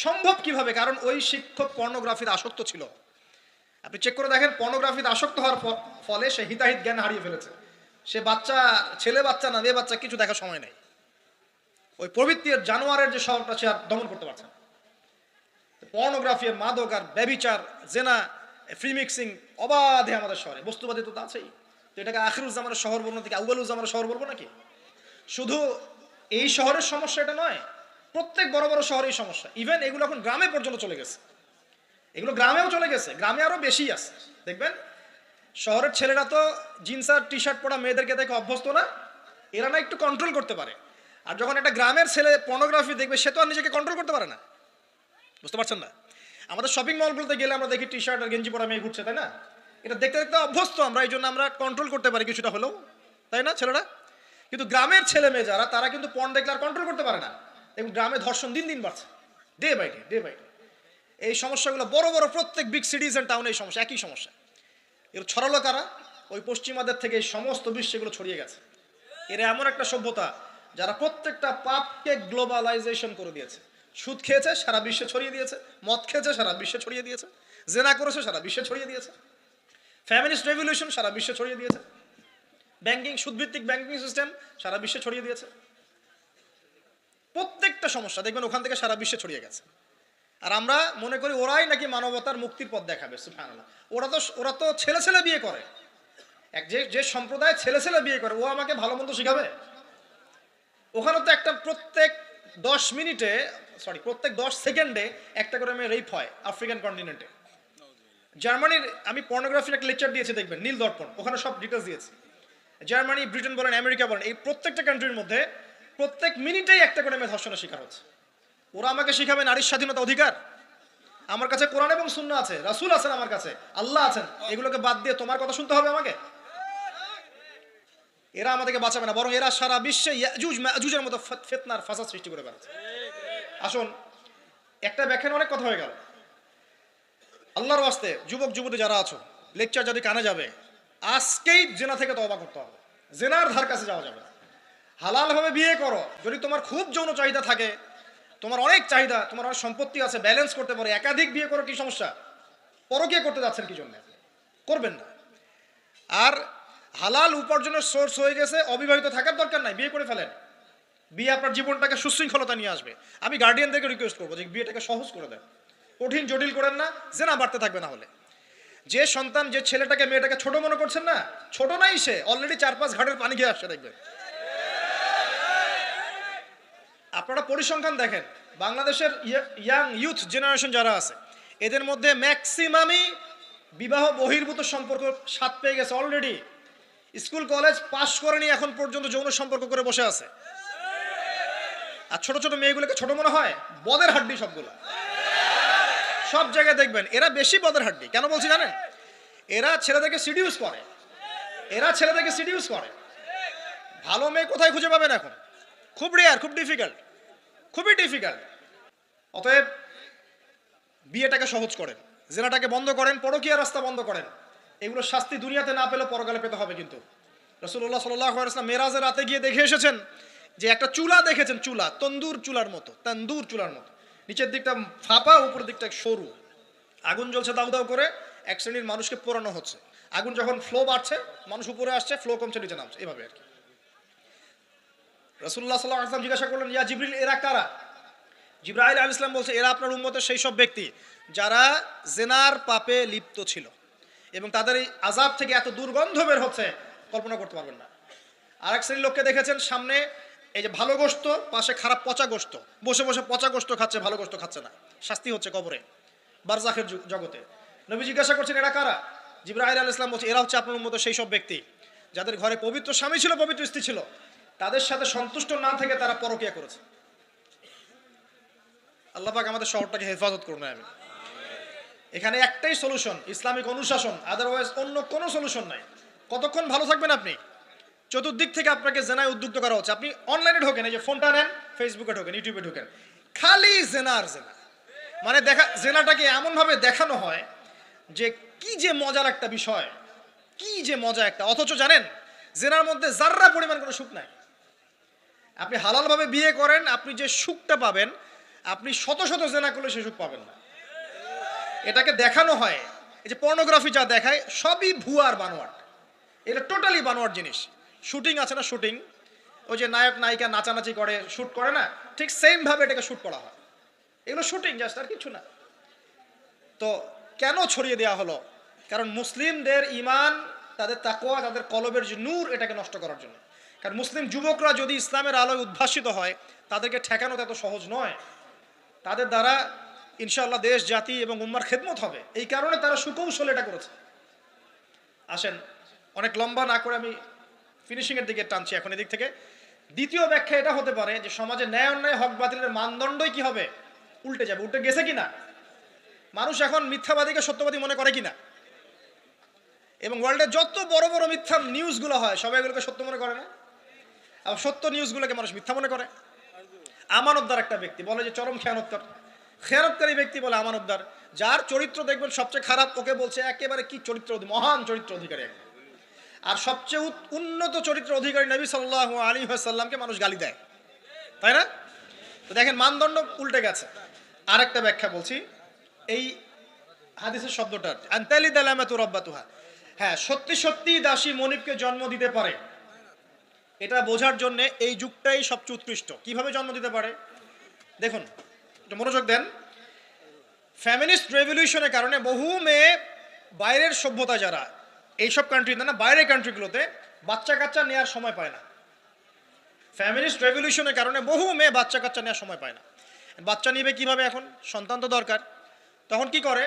সম্ভব কিভাবে? কারণ ওই শিক্ষক পর্নোগ্রাফিতে আসক্ত ছিল। আপনি চেক করে দেখেন, পর্নোগ্রাফিতে আসক্ত হওয়ার ফলে সে হিতাহিত জ্ঞান হারিয়ে ফেলেছে। সে বাচ্চা, ছেলে বাচ্চা না মেয়ে বাচ্চা, কিছু দেখার সময় নেই। ওই প্রবৃত্তির জানোয়ারের যে স্বভাবটা সে আর দমন করতে পারছে না। পর্নোগ্রাফি, মাদক আর ব্যভিচার, জেনা, ফ্রি মিক্সিং অবাধে আমাদের শহরে। বস্তুবাদী তো আছেই। তো এটাকে আখিরুজ্জামানের শহর বলবো নাকি আউয়ালুজ্জামানের শহর বলবো নাকি? শুধু এই শহরের সমস্যা এটা নয়, প্রত্যেক বড় বড় শহরেই সমস্যা। ইভেন এগুলো এখন গ্রামে পর্যন্ত চলে গেছে, এগুলো গ্রামেও চলে গেছে, গ্রামে আরো বেশি আছে। দেখবেন শহরের ছেলেরা তো জিন্স আর টি শার্ট পরা মেয়েদেরকে দেখে অভ্যস্ত না, এরা না একটু কন্ট্রোল করতে পারে। আর যখন একটা গ্রামের ছেলে পর্নোগ্রাফি দেখবে, সে তো আর নিজেকে কন্ট্রোল করতে পারে না। বুঝতে পারছেন না? আমাদের শপিং মলগুলোতে গেলে আমরা দেখি টি শার্ট আর গেঞ্জি পরা মেয়ে ঘুরছে, তাই না? এটা দেখতে দেখতে অভ্যস্ত আমরা, এই জন্য আমরা কন্ট্রোল করতে পারি কিছুটা হলেও, তাই না ছেলেরা? কিন্তু গ্রামের ছেলে মেয়ে যারা, তারা কিন্তু পর্ন দেখলে আর কন্ট্রোল করতে পারে না। এবং গ্রামে ধর্ষণ দিন দিন বাড়ছে, day by day, day by day. এই সমস্যাগুলো বড় বড় প্রত্যেক বিগ সিটিজ এন্ড টাউনে এই সমস্যা, একই সমস্যা। এর ছড়ালো কারা? ওই পশ্চিমাদের থেকে এই সমস্ত বিশ্বে এগুলো ছড়িয়ে গেছে। এরা এমন একটা সভ্যতা যারা প্রত্যেকটা পাপকে গ্লোবালাইজেশন করে দিয়েছে। সুদ খেয়েছে, সারা বিশ্বে ছড়িয়ে দিয়েছে। মদ খেয়েছে, সারা বিশ্বে ছড়িয়ে দিয়েছে। জেনা করেছে, সারা বিশ্বে ছড়িয়ে দিয়েছে। ফ্যামিলিস্ট রেভলিউশন সারা বিশ্বে ছড়িয়ে দিয়েছে। ব্যাংকিং, সুদভিত্তিক ব্যাংকিং সিস্টেম সারা বিশ্বে ছড়িয়ে দিয়েছে। প্রত্যেকটা সমস্যা দেখবেন ওখান থেকে সারা বিশ্বে ছড়িয়ে গেছে। আর আমরা মনে করি ওরাই নাকি মানবতার মুক্তির পথ দেখাবে। সুবহানাল্লাহ। ওরা তো ছেলে ছেলে বিয়ে করে। যে সম্প্রদায় ছেলে ছেলে বিয়ে করে, ও আমাকে ভালো মন্দ শিখাবে? ওখানে তো একটা প্রত্যেক 10 মিনিটে, প্রত্যেক 10 সেকেন্ডে একটা করে মেয়ে রেপ হয় আফ্রিকান কন্টিনেন্টে। জার্মানির, আমি পর্নোগ্রাফির একটা লেকচার দিয়েছি, দেখবেন নীল দর্পণ, ওখানে সব ডিটেলস দিয়েছি। জার্মানি, ব্রিটেন বলেন, আমেরিকা বলেন, এই প্রত্যেকটা কান্ট্রির মধ্যে প্রত্যেক মিনিটেই একটা করে মেয়ে ধর্ষণের শিকার হচ্ছে। ওরা আমাকে শিখাবে নারীর স্বাধীনতা, অধিকার? আমার কাছে কোরআন এবং সুন্নাহ আছে, রাসূল আছেন, আমার কাছে আল্লাহ আছেন। এগুলোকে বাদ দিয়ে তোমার কথা শুনতে হবে আমাকে? এরা আমাদেরকে বাঁচাবে না, বরং এরা সারা বিশ্বে ইয়াজুজ মাজুজের মতো ফিতনার ফাসাদ সৃষ্টি করে বেড়াচ্ছে। আসুন, একটা ব্যাখ্যানে অনেক কথা হয়ে গেল। আল্লাহর ওয়াস্তে যুবক যুবতী যারা আছো, লেকচার যদি কানে যাবে, আজকেই জেনা থেকে তওবা করতে হবে। জেনার ধার কাছে যাওয়া যাবে না। হালালভাবে বিয়ে করো। যদি তোমার খুব যৌন চাহিদা থাকে, তোমার অনেক চাহিদা, তোমার অনেক সম্পত্তি আছে, ব্যালেন্স করতে পারো, একাধিক বিয়ে করো, কি সমস্যা? পরকীয়া করতে যাচ্ছেন কি জন্য? করবেন না। আর হালাল উপার্জনের সোর্স হয়ে গেছে, অবিবাহিত থাকার দরকার নাই, বিয়ে করে ফেলেন। বিয়ে আপনার জীবনটাকে সুশৃঙ্খলতা নিয়ে আসবে। আমি গার্ডিয়ানদেরকে রিকোয়েস্ট করবো যে বিয়েটাকে সহজ করে দেন, কঠিন জটিল করেন না, জেনা বাড়তে থাকবে না হলে। যে সন্তান যে ছেলেটাকে মেয়েটাকে ছোট মনে করছেন না, ছোট নাই, সে অলরেডি 4-5 ঘাটের পানি খেয়ে আসছে দেখবেন। আপনারা পরিসংখ্যান দেখেন, বাংলাদেশের ইয়াং ইউথ জেনারেশন যারা আছে এদের মধ্যে ম্যাক্সিমামই বিবাহ বহির্ভূত সম্পর্ক স্বাদ পেয়ে গেছে অলরেডি। স্কুল কলেজ পাশ করেনি এখন পর্যন্ত যৌন সম্পর্ক করে বসে আছে। আর ছোট ছোট মেয়েগুলোকে ছোট মনে হয়, বদের হাড্ডি সবগুলো। সব জায়গায় দেখবেন এরা বেশি বদের হাড্ডি। কেন বলছি জানেন? এরা ছেলেদেরকে সিডিউস করে, ভালো মেয়ে কোথায় খুঁজে পাবেন এখন? খুব রেয়ার, খুবই ডিফিকাল্ট। অতএব বিয়েটাকে সহজ করেন, জেনাটাকে বন্ধ করেন, পরকীয়া রাস্তা বন্ধ করেন। এগুলো শাস্তি দুনিয়াতে না পেলে পরকালে পেতে হবে। কিন্তু রাসূলুল্লাহ সাল্লাল্লাহু আলাইহি ওয়াসাল্লাম মেরাজের রাতে গিয়ে দেখে এসেছেন যে একটা চুলা দেখেছেন, চুলা তন্দুর চুলার মতো, নিচের দিকটা ফাঁপা, উপরের দিকটা সরু, আগুন জ্বলছে দাউ দাউ করে, এক শ্রেণীর মানুষকে পোড়ানো হচ্ছে। আগুন যখন ফ্লো বাড়ছে, মানুষ উপরে আসছে, ফ্লো কমছে, নিচে নামছে, এভাবে আর কি। রাসূলুল্লাহ সাল্লাল্লাহু আলাইহি ওয়াসাল্লাম জিজ্ঞাসা করলেন, ইয়া জিবরিল, এরা কারা? জিবরাইল আলাইহিস সালাম বলছে, এরা আপনার উম্মতের সেই সব ব্যক্তি যারা জেনার পাপে লিপ্ত ছিল এবং তাদের এই আযাব থেকে এত দুর্গন্ধ বের হচ্ছে কল্পনা করতে পারবেন না। আরেক শ্রেণীর লোককে দেখেছেন, সামনে এই যে ভালো গোশত, পাশে খারাপ পচা গোশত, বসে বসে পচা গোশত খাচ্ছে, ভালো গোশত খাচ্ছে না। শাস্তি হচ্ছে কবরে, বারজাখের জগতে। নবী জিজ্ঞাসা করছেন, এরা কারা? জিবরাইল আলাইহিস সালাম বলছে, এরা হচ্ছে আপনার উম্মতের সেই সব ব্যক্তি যাদের ঘরে পবিত্র স্বামী ছিল, পবিত্র স্ত্রী ছিল, তাদের সাথে সন্তুষ্ট না থেকে তারা পরকীয়া করেছে। আল্লাহ পাক আমাদের শহরটাকে হেফাজত করুন। আমি এখানে একটাই সলিউশন, ইসলামিক অনুশাসন, আদারওয়াইজ অন্য কোনো সলিউশন নাই। কতক্ষণ ভালো থাকবেন আপনি? চতুর্দিক থেকে আপনাকে জেনায় উদ্যুক্ত করা হচ্ছে। আপনি অনলাইনে ঢোকেন, এই যে ফোনটা নেন, ফেসবুকে ঢোকেন, ইউটিউবে ঢোকেন, খালি জেনা। মানে জেনাটাকে এমনভাবে দেখানো হয় যে কি যে মজার একটা বিষয়, কি যে মজা একটা। অথচ জানেন জেনার মধ্যে যার্রা পরিমাণ কোনো সুখ নাই। আপনি হালালভাবে বিয়ে করেন, আপনি যে সুখটা পাবেন, আপনি শত শত জেনা করলে সে সুখ পাবেন না। এটাকে দেখানো হয়, এই যে পর্নোগ্রাফি যা দেখায় সবই ভুয়ার বানোয়াট। এটা টোটালি বানোয়াট জিনিস। শুটিং আছে না, শুটিং, ওই যে নায়ক নায়িকা নাচানাচি করে, শ্যুট করে না, ঠিক সেম ভাবে এটাকে শ্যুট করা হয়। এগুলো শুটিং, জাস্ট, আর কিছু না। তো কেন ছড়িয়ে দেওয়া হলো? কারণ মুসলিমদের ইমান, তাদের তাকওয়া, তাদের কলবের যে নূর, এটাকে নষ্ট করার জন্য। কারণ মুসলিম যুবকরা যদি ইসলামের আলোয় উদ্ভাসিত হয়, তাদেরকে ঠেকানো এত সহজ নয়। তাদের দ্বারা ইনশাআল্লাহ দেশ, জাতি এবং উম্মার খেদমত হবে। এই কারণে তারা সুকৌশল এটা করেছে। আসেন, অনেক লম্বা না করে আমি ফিনিশিংয়ের দিকে টানছি এখন এদিক থেকে। দ্বিতীয় ব্যাখ্যা এটা হতে পারে যে সমাজে ন্যায় অন্যায়, হক বাতিলের মানদণ্ডই কি হবে? উল্টে যাবে। উল্টে গেছে কিনা? মানুষ এখন মিথ্যাবাদীকে সত্যবাদী মনে করে কিনা? এবং ওয়ার্ল্ডে যত বড় বড় মিথ্যা নিউজগুলো হয়, সবাই এগুলোকে সত্য মনে করে না? আর সত্য নিউজগুলোকে মানুষ মিথ্যা মনে করে। আমানতদার একটা ব্যক্তি বলে যে চরম খেয়ানতকারী ব্যক্তি বলে আমানতদার। যার চরিত্র দেখবেন সবচেয়ে খারাপ, ওকে বলছে একেবারে কি চরিত্র, মহান চরিত্র অধিকারী। আর সবচেয়ে উন্নত চরিত্র অধিকারী নবী সাল্লাল্লাহু আলাইহি ওয়াসাল্লামকে মানুষ গালি দেয়, তাই না? তো দেখেন মানদণ্ড উল্টে গেছে। আরেকটা ব্যাখ্যা বলছি এই হাদিসের শব্দটার, আনতালিদ আলামাতু রাব্বাতুহা। হ্যাঁ, সত্যি সত্যি দাসী মনিবকে জন্ম দিতে পারে, এটা বোঝার জন্য এই যুগটাই সবচেয়ে উৎকৃষ্ট। কিভাবে জন্ম দিতে পারে দেখুন, একটু মনোযোগ দেন। ফেমিনিস্ট রেভলিউশনের কারণে বহু মেয়ে বাইরের সভ্যতা, যারা এইসব কান্ট্রিতে না, বাইরের কান্ট্রিগুলোতে বাচ্চা কাচ্চা নেওয়ার সময় পায় না। ফেমিনিস্ট রেভলিউশনের কারণে বহু মেয়ে বাচ্চা কাচ্চা নেওয়ার সময় পায় না। বাচ্চা নিবে কিভাবে? এখন সন্তান তো দরকার। তখন কি করে?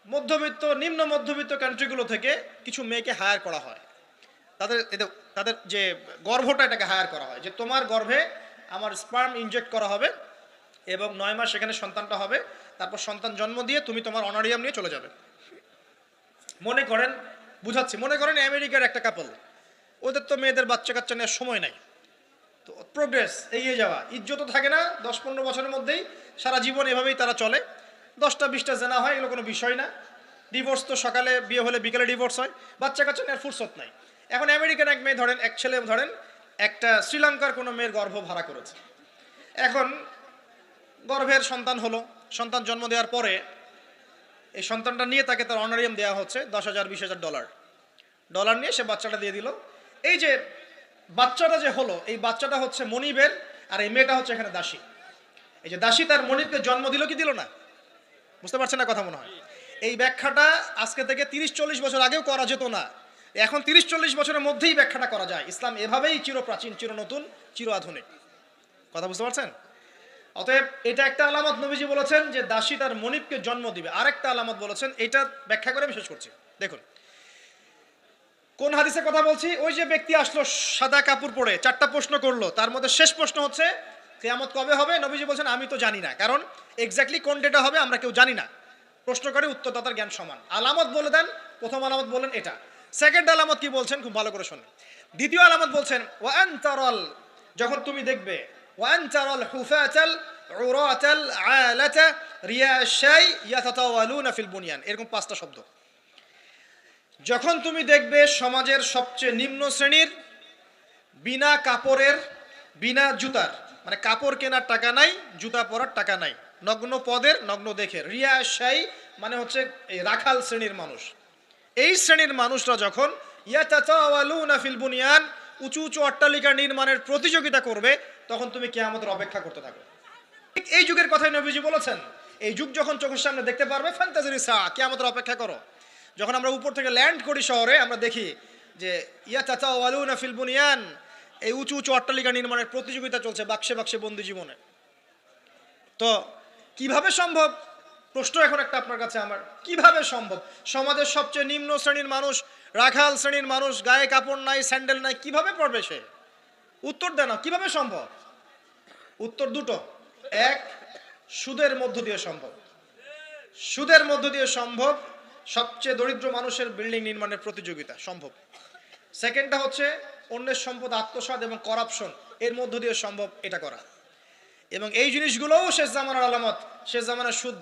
মধ্যবিত্ত, নিম্ন মধ্যবিত্ত কান্ট্রিগুলো থেকে কিছু মেয়েকে হায়ার করা হয়। তাদের যে গর্ভটা, এটাকে হায়ার করা হয়, যে তোমার গর্ভে আমার স্পার্ম ইনজেক্ট করা হবে এবং 9 মাস সেখানে সন্তানটা হবে। তারপর সন্তান জন্ম দিয়ে তুমি তোমার অনারিয়াম নিয়ে চলে যাবে। মনে করেন, বুঝাচ্ছি, মনে করেন আমেরিকার একটা কাপল, ওদের তো মেয়েদের বাচ্চা কাচ্চা নেওয়ার সময় নাই। তো প্রোগ্রেস, এগিয়ে যাওয়া, ইজ্জতও থাকে না, 10-15 বছরের মধ্যেই সারা জীবন এভাবেই তারা চলে। 10টা-20টা জেনা হয়, এগুলো কোনো বিষয় না। ডিভোর্স তো সকালে বিয়ে হলে বিকেলে ডিভোর্স হয়। বাচ্চা কাচ্চা নেওয়ার ফুরসত নাই। এখন আমেরিকান এক মেয়ে ধরেন, এক ছেলে ধরেন একটা শ্রীলঙ্কার কোনো মেয়ের গর্ভ ভাড়া করেছে। এখন গর্ভের সন্তান হলো, সন্তান জন্ম দেওয়ার পরে এই সন্তানটা নিয়ে তাকে তার অনারিয়াম দেওয়া হচ্ছে $10,000-20,000 নিয়ে সে বাচ্চাটা দিয়ে দিল। এই যে বাচ্চাটা যে হলো, এই বাচ্চাটা হচ্ছে মনিবের, আর এই মেয়েটা হচ্ছে এখানে দাসী। এই যে দাসী তার মনিবকে জন্ম দিল কি দিল না? বুঝতে পারছেন না কথা মনে হয়? এই ব্যাখ্যাটা আজকে থেকে 30-40 বছর আগেও করা যেত না, এখন 30-40 বছরের মধ্যেই ব্যাখ্যাটা করা যায়। ইসলাম এভাবেই চিরপ্রাচীন, চিরনতুন, চির আধুনিক। কথা বুঝতে পারছেন? অতএব এটা একটা আলামত নবীজি বলেছেন যে দাসী তার মনিবকে জন্ম দিবে। আরেকটা আলামত বলেছেন, এটা ব্যাখ্যা করে বিশেষ করছি। দেখুন কোন হাদিসের কথা বলছি। ওই যে ব্যক্তি আসলো সাদা কাপড় পরে, 4টা প্রশ্ন করলো, তার মধ্যে শেষ প্রশ্ন হচ্ছে কিয়ামত কবে হবে। নবীজি বলছেন আমি তো জানি না, কারণ এক্স্যাক্টলি কোন ডেটা হবে আমরা কেউ জানি না। প্রশ্ন করে উত্তরদাতার জ্ঞান সমান। আলামত বলে দেন, প্রথম আলামত বলেন এটা। সেকেন্ড আলামত কি বলছেন, খুব ভালো করে শুনুন। দ্বিতীয় আলামত বলছেন ওয়ান তারাল, যখন তুমি দেখবে ওয়ান তারাল হুফাতাল উরাতাল আলাতা রিয়াশাই ইয়াতাতাওয়ালুনা ফিল বুনিয়ান, এরকম 5টা শব্দ। যখন তুমি দেখবে সমাজের সবচেয়ে নিম্ন শ্রেণীর, বিনা কাপড়ের, বিনা জুতার, মানে কাপড় কেনার টাকা নাই, জুতা পরার টাকা নাই, নগ্ন পদের, নগ্ন দেখে, রিয়াশাই মানে হচ্ছে এই রাখাল শ্রেণীর মানুষ, এই শ্রেণীর মানুষরা যখন ইয়াতাতাওয়ালুনা ফিল বুনিয়ান, উঁচু উঁচু অট্টালিকা নির্মাণের প্রতিযোগিতা করবে, তখন তুমি কিয়ামতের অপেক্ষা করতে থাকো। ঠিক এই যুগের কথাই নবীজি বলেছেন। এই যুগ যখন চোখের সামনে দেখতে পারবে, ফান্তাজির সা, কিয়ামতের অপেক্ষা করো। যখন আমরা উপর থেকে ল্যান্ড করি শহরে, আমরা দেখি যে ইয়াতাতাওয়ালুনা ফিল বুনিয়ান, এই উঁচু উঁচু অট্টালিকা নির্মাণের প্রতিযোগিতা চলছে বাক্সে বাক্সে বন্দি জীবনে। তো কিভাবে সম্ভব? প্রশ্ন এখন একটা আপনার কাছে আমার, কিভাবে সম্ভব? সমাজের সবচেয়ে নিম্ন শ্রেণীর মানুষ, রাখাল শ্রেণীর মানুষ, গায়ে কাপড় নাই, স্যান্ডেল নাই, কিভাবে পড়বে সে? উত্তর দেন, কিভাবে সম্ভব? উত্তর দুটো। এক, সুদের মধ্য দিয়ে সম্ভব। সুদের মধ্য দিয়ে সম্ভব সবচেয়ে দরিদ্র মানুষের বিল্ডিং নির্মাণের প্রতিযোগিতা সম্ভব। সেকেন্ডটা হচ্ছে অন্যের সম্পদ আত্মসাৎ এবং করাপশন, এর মধ্য দিয়ে সম্ভব এটা করা। এবং এই জিনিসগুলোও শেষ জামানার আলামত। শেষ জামানার সুদ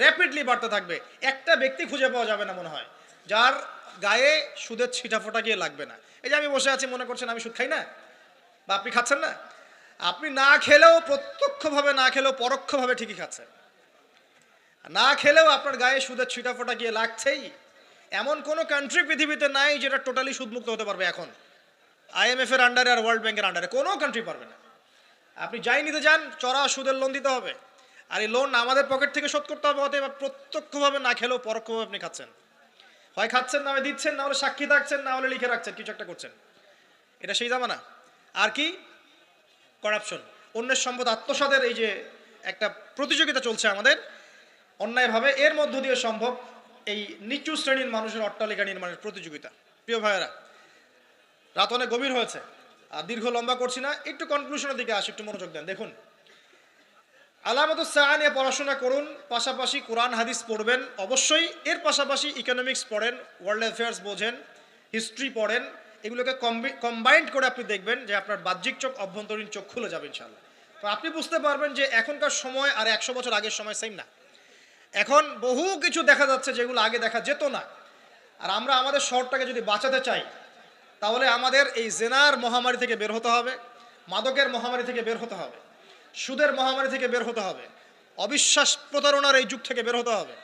র্যাপিডলি বাড়তে থাকবে। একটা ব্যক্তি খুঁজে পাওয়া যাবে না মনে হয় যার গায়ে সুদের ছিটাফোঁটা গিয়ে লাগবে না। এই যে আমি বসে আছি, মনে করছেন আমি সুদ খাই না, বা আপনি খাচ্ছেন না। আপনি না খেলেও, প্রত্যক্ষভাবে না খেলেও পরোক্ষভাবে ঠিকই খাচ্ছেন। না খেলেও আপনার গায়ে সুদের ছিটাফোঁটা গিয়ে লাগছেই। এমন কোনো কান্ট্রি পৃথিবীতে নাই যেটা টোটালি সুদমুক্ত হতে পারবে এখন। IMF এর আন্ডারে আর ওয়ার্ল্ড ব্যাংকের আন্ডারে কোনো কান্ট্রি পারবে না। আপনি যাই নিতে যান, চড়া সুদের লোন দিতে হবে, আর এই লোন আমাদের পকেট থেকে শোধ করতে হবে। অতএব প্রত্যক্ষভাবে না খেলেও পরোক্ষভাবে আপনি খাচ্ছেন। হয় খাচ্ছেন, না হয় দিচ্ছেন, না হলে সাক্ষী থাকছেন, না হলে লিখে রাখছেন, কিছু একটা করছেন। এটা সেই জামানা। আর কি? করাপশন, অন্যের সম্পদ আত্মসাতের এই যে একটা প্রতিযোগিতা চলছে আমাদের অন্যায়ভাবে, এর মধ্য দিয়ে সম্ভব এই নিচু শ্রেণীর মানুষের অট্টালিকা নির্মাণের প্রতিযোগিতা। প্রিয় ভাইয়েরা, রাত অনেক গভীর হয়েছে, আর দীর্ঘ লম্বা করছি না, একটু কনক্লুশনের দিকে আসি, একটু মনোযোগ দেন। দেখুন, আলামাতুস সাআ নিয়ে পড়াশোনা করুন, পাশাপাশি কোরআন হাদিস পড়বেন অবশ্যই, এর পাশাপাশি ইকোনমিক্স পড়েন, ওয়ার্ল্ড অ্যাফেয়ার্স বোঝেন, হিস্ট্রি পড়েন। এগুলোকে কম্বাইন্ড করে আপনি দেখবেন যে আপনার বাহ্যিক চোখ, অভ্যন্তরীণ চোখ খুলে যাবে ইনশাআল্লাহ। তো আপনি বুঝতে পারবেন যে এখনকার সময় আর 100 বছর আগের সময় সেম না। এখন বহু কিছু দেখা যাচ্ছে যেগুলো আগে দেখা যেত না। আর আমরা আমাদের শহরটাকে যদি বাঁচাতে চাই, তাহলে আমাদের এই জেনার মহামারী থেকে বের হতে হবে, মাদকের মহামারী থেকে বের হতে হবে, সুদের মহামারী থেকে বের হতে হবে, অবিশ্বাস প্রতারণার এই যুগ থেকে বের হতে হবে,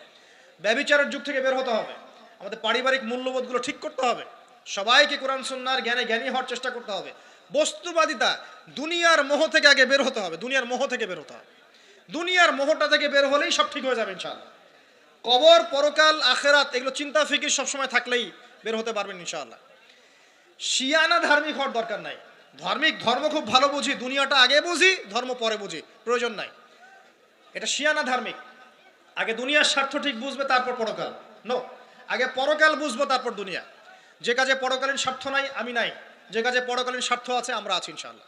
ব্যভিচারের যুগ থেকে বের হতে হবে। আমাদের পারিবারিক মূল্যবোধগুলো ঠিক করতে হবে, সবাইকে কোরআন সুন্নাহর জ্ঞানে জ্ঞানী হওয়ার চেষ্টা করতে হবে। বস্তুবাদিতা, দুনিয়ার মোহ থেকে আগে বের হতে হবে, দুনিয়ার মোহ থেকে বের হতে হবে। দুনিয়ার মোহটা থেকে বের হলেই সব ঠিক হয়ে যাবে ইনশাআল্লাহ। কবর, পরকাল, আখেরাত, এগুলো চিন্তা ফিকির সবসময় থাকলেই বের হতে পারবেন ইনশাআল্লাহ। শিয়ানা ধার্মিক হওয়ার দরকার নাই। ধর্ম খুব ভালো বুঝি, দুনিয়াটা আগে বুঝি, ধর্ম পরে বুঝি, প্রয়োজন নাই। এটা শিয়ানা ধার্মিক। আগে দুনিয়ার স্বার্থ ঠিক বুঝবে, তারপর পরকাল। নো, আগে পরকাল বুঝবো, তারপর দুনিয়া। যে কাজে পরকালীন স্বার্থ নাই, আমি নাই। যে কাজে পরকালীন স্বার্থ আছে, আমরা আছি ইনশাআল্লাহ।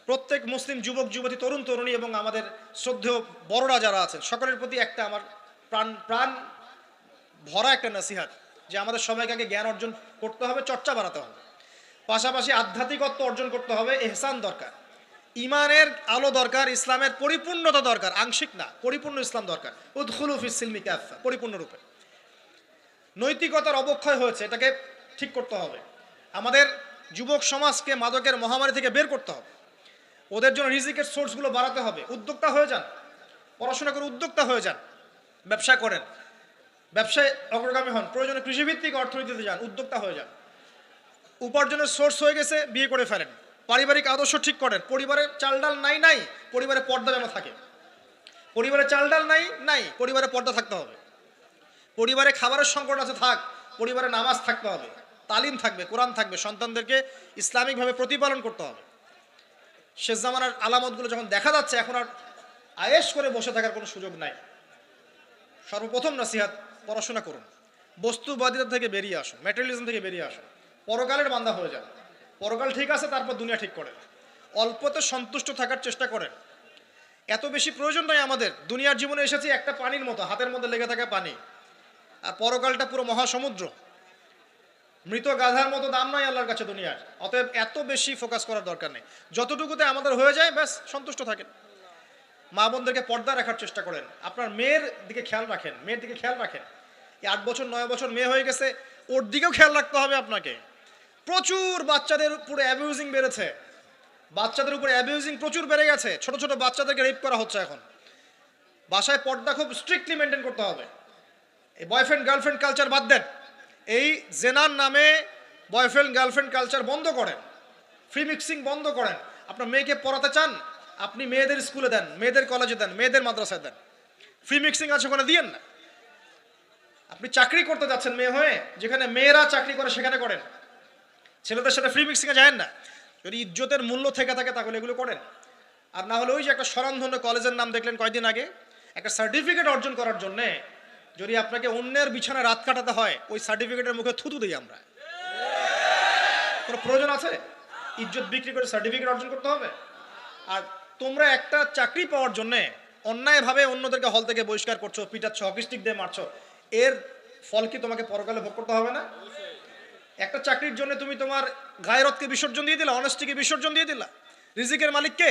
প্রত্যেক মুসলিম যুবক যুবতী, তরুণ তরুণী এবং আমাদের শ্রদ্ধেয় বড়রা যারা আছেন, সকলের প্রতি একটা আমার প্রাণ ভরা একটা নসিহাত, যে আমাদের সবাইকে আগে জ্ঞান অর্জন করতে হবে, চর্চা বাড়াতে হবে, পাশাপাশি আধ্যাত্মিকত্ব অর্জন করতে হবে, এহসান দরকার, ইমানের আলো দরকার, ইসলামের পরিপূর্ণতা দরকার, আংশিক না, পরিপূর্ণ ইসলাম দরকার। উদখুলু ফিস সিলমি কাফা, পরিপূর্ণরূপে। নৈতিকতার অবক্ষয় হয়েছে, এটাকে ঠিক করতে হবে। আমাদের যুবক সমাজকে মাদকের মহামারী থেকে বের করতে হবে, ওদের জন্য রিজিকের সোর্সগুলো বাড়াতে হবে। উদ্যোক্তা হয়ে যান, পড়াশোনা করে উদ্যোক্তা হয়ে যান, ব্যবসা করেন, ব্যবসায় অগ্রগামী হন, প্রয়োজনে কৃষিভিত্তিক অর্থনীতিতে যান, উদ্যোক্তা হয়ে যান। উপার্জনের সোর্স হয়ে গেছে, বিয়ে করে ফেলেন, পারিবারিক আদর্শ ঠিক করেন। পরিবারে চাল ডাল নাই, পরিবারে পর্দা যেন থাকে। পরিবারে চাল ডাল নাই, পরিবারে পর্দা থাকতে হবে। পরিবারে খাবারের সংকট আছে, থাক, পরিবারে নামাজ থাকতে হবে, তালিম থাকবে, কোরআন থাকবে, সন্তানদেরকে ইসলামিকভাবে প্রতিপালন করতে হবে। শেষ জামানার আলামতগুলো যখন দেখা যাচ্ছে, এখন আর আয়েশ করে বসে থাকার কোনো সুযোগ নাই। সর্বপ্রথম নসিহত, পড়াশোনা করুন, বস্তুবাদিতা থেকে বেরিয়ে আসুন, ম্যাটেরিয়ালিজম থেকে বেরিয়ে আসুন, পরকালের বান্দা হয়ে যান। পরকাল ঠিক আছে, তারপর দুনিয়া ঠিক করেন। অল্পতে সন্তুষ্ট থাকার চেষ্টা করেন। এত বেশি প্রয়োজন নয় আমাদের। দুনিয়ার জীবনে এসেছি একটা পানির মতো, হাতের মধ্যে লেগে থাকা পানি, আর পরকালটা পুরো মহাসমুদ্র। মৃত গাধার মতো দাম নয় আল্লাহর কাছে দুনিয়ার। অতএব এত বেশি ফোকাস করার দরকার নেই। যতটুকুতে আমাদের হয়ে যায় ব্যাস সন্তুষ্ট থাকেন। মা বোনদেরকে পর্দা রাখার চেষ্টা করেন। আপনার মেয়ের দিকে খেয়াল রাখেন, মেয়ের দিকে খেয়াল রাখেন। এই 8 বছর 9 বছর মেয়ে হয়ে গেছে, ওর দিকেও খেয়াল রাখতে হবে আপনাকে। প্রচুর বাচ্চাদের উপরে অ্যাবিউজিং বেড়েছে, বাচ্চাদের উপরে অ্যাবিউজিং প্রচুর বেড়ে গেছে। ছোট ছোট বাচ্চাদেরকে রেপ করা হচ্ছে এখন। বাসায় পর্দা খুব স্ট্রিক্টলি মেনটেন করতে হবে। এই বয়ফ্রেন্ড গার্লফ্রেন্ড কালচার বাদ দেন। এই জেনার নামে বয়ফ্রেন্ড গার্লফ্রেন্ড কালচার বন্ধ করেন, ফ্রি মিক্সিং বন্ধ করেন। আপনার মেয়েকে পড়াতে চান, আপনি মেয়েদের স্কুলে দেন, মেয়েদের কলেজে দেন, মেয়েদের মাদ্রাসায় দেন। ফ্রি মিক্সিং আছে ওখানে দিয়েন না। আপনি চাকরি করতে যাচ্ছেন মেয়ে হয়ে, যেখানে মেয়েরা চাকরি করে সেখানে করেন। ছেলেদের সাথে ফ্রি মিক্সিংয়ে যায়েন না। যদি ইজ্জতের মূল্য থেকে থাকে তাহলে এগুলো করেন। আর না হলে ওই যে একটা স্বনামধন্য কলেজের নাম দেখলেন কয়েকদিন আগে, একটা সার্টিফিকেট অর্জন করার জন্যে যদি আপনাকে অন্যের বিছানায় রাত কাটাতে হয়, ওই সার্টিফিকেটের মুখে থুতু দিই আমরা। কোনো প্রয়োজন আছে ইজ্জত বিক্রি করে সার্টিফিকেট অর্জন করতে হবে? আর তোমরা একটা চাকরি পাওয়ার জন্যে অন্যায়ভাবে অন্যদেরকে হল থেকে বহিষ্কার করছো, পিটাচ্ছ, হকি স্টিক দিয়ে মারছো, এর ফল কি তোমাকে পরকালে ভোগ করতে হবে না? একটা চাকরির জন্য তুমি তোমার গায়রতকে বিসর্জন দিয়ে দিলা, অনেস্টিকে বিসর্জন দিয়ে দিলা। রিজিকের মালিক কে?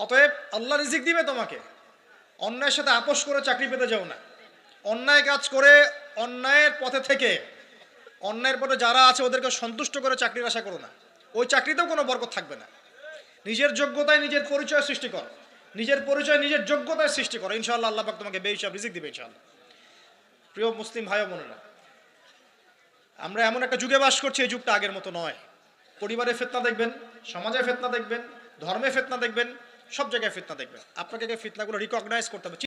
অতএব আল্লাহ রিজিক দিবে তোমাকে। অন্যায়ের সাথে আপোষ করে চাকরি পেতে যাও না। অন্যায় কাজ করে, অন্যায়ের পথে থেকে, অন্যায়ের পথে যারা আছে ওদেরকে সন্তুষ্ট করে চাকরির আশা করো না। ওই চাকরিতেও কোনো বরকত থাকবে না। নিজের যোগ্যতায় নিজের পরিচয় সৃষ্টি করো, নিজের পরিচয় নিজের যোগ্যতায় সৃষ্টি করো। ইনশাআল্লাহ আল্লাহ পাক তোমাকে বেহিসাব রিজিক দিবে ইনশাআল্লাহ। প্রিয় মুসলিম ভাই ও বোনেরা, আমরা এমন একটা যুগে বাস করছি, এই যুগটা আগের মতো নয়। পরিবারে ফিতনা দেখবেন, সমাজে ফিতনা দেখবেন, ধর্মে ফিতনা দেখবেন, সব জায়গায় ফিতনা দেখবেন। আপনাকে ফিতনাগুলো রিকগনাইজ করতে হবে।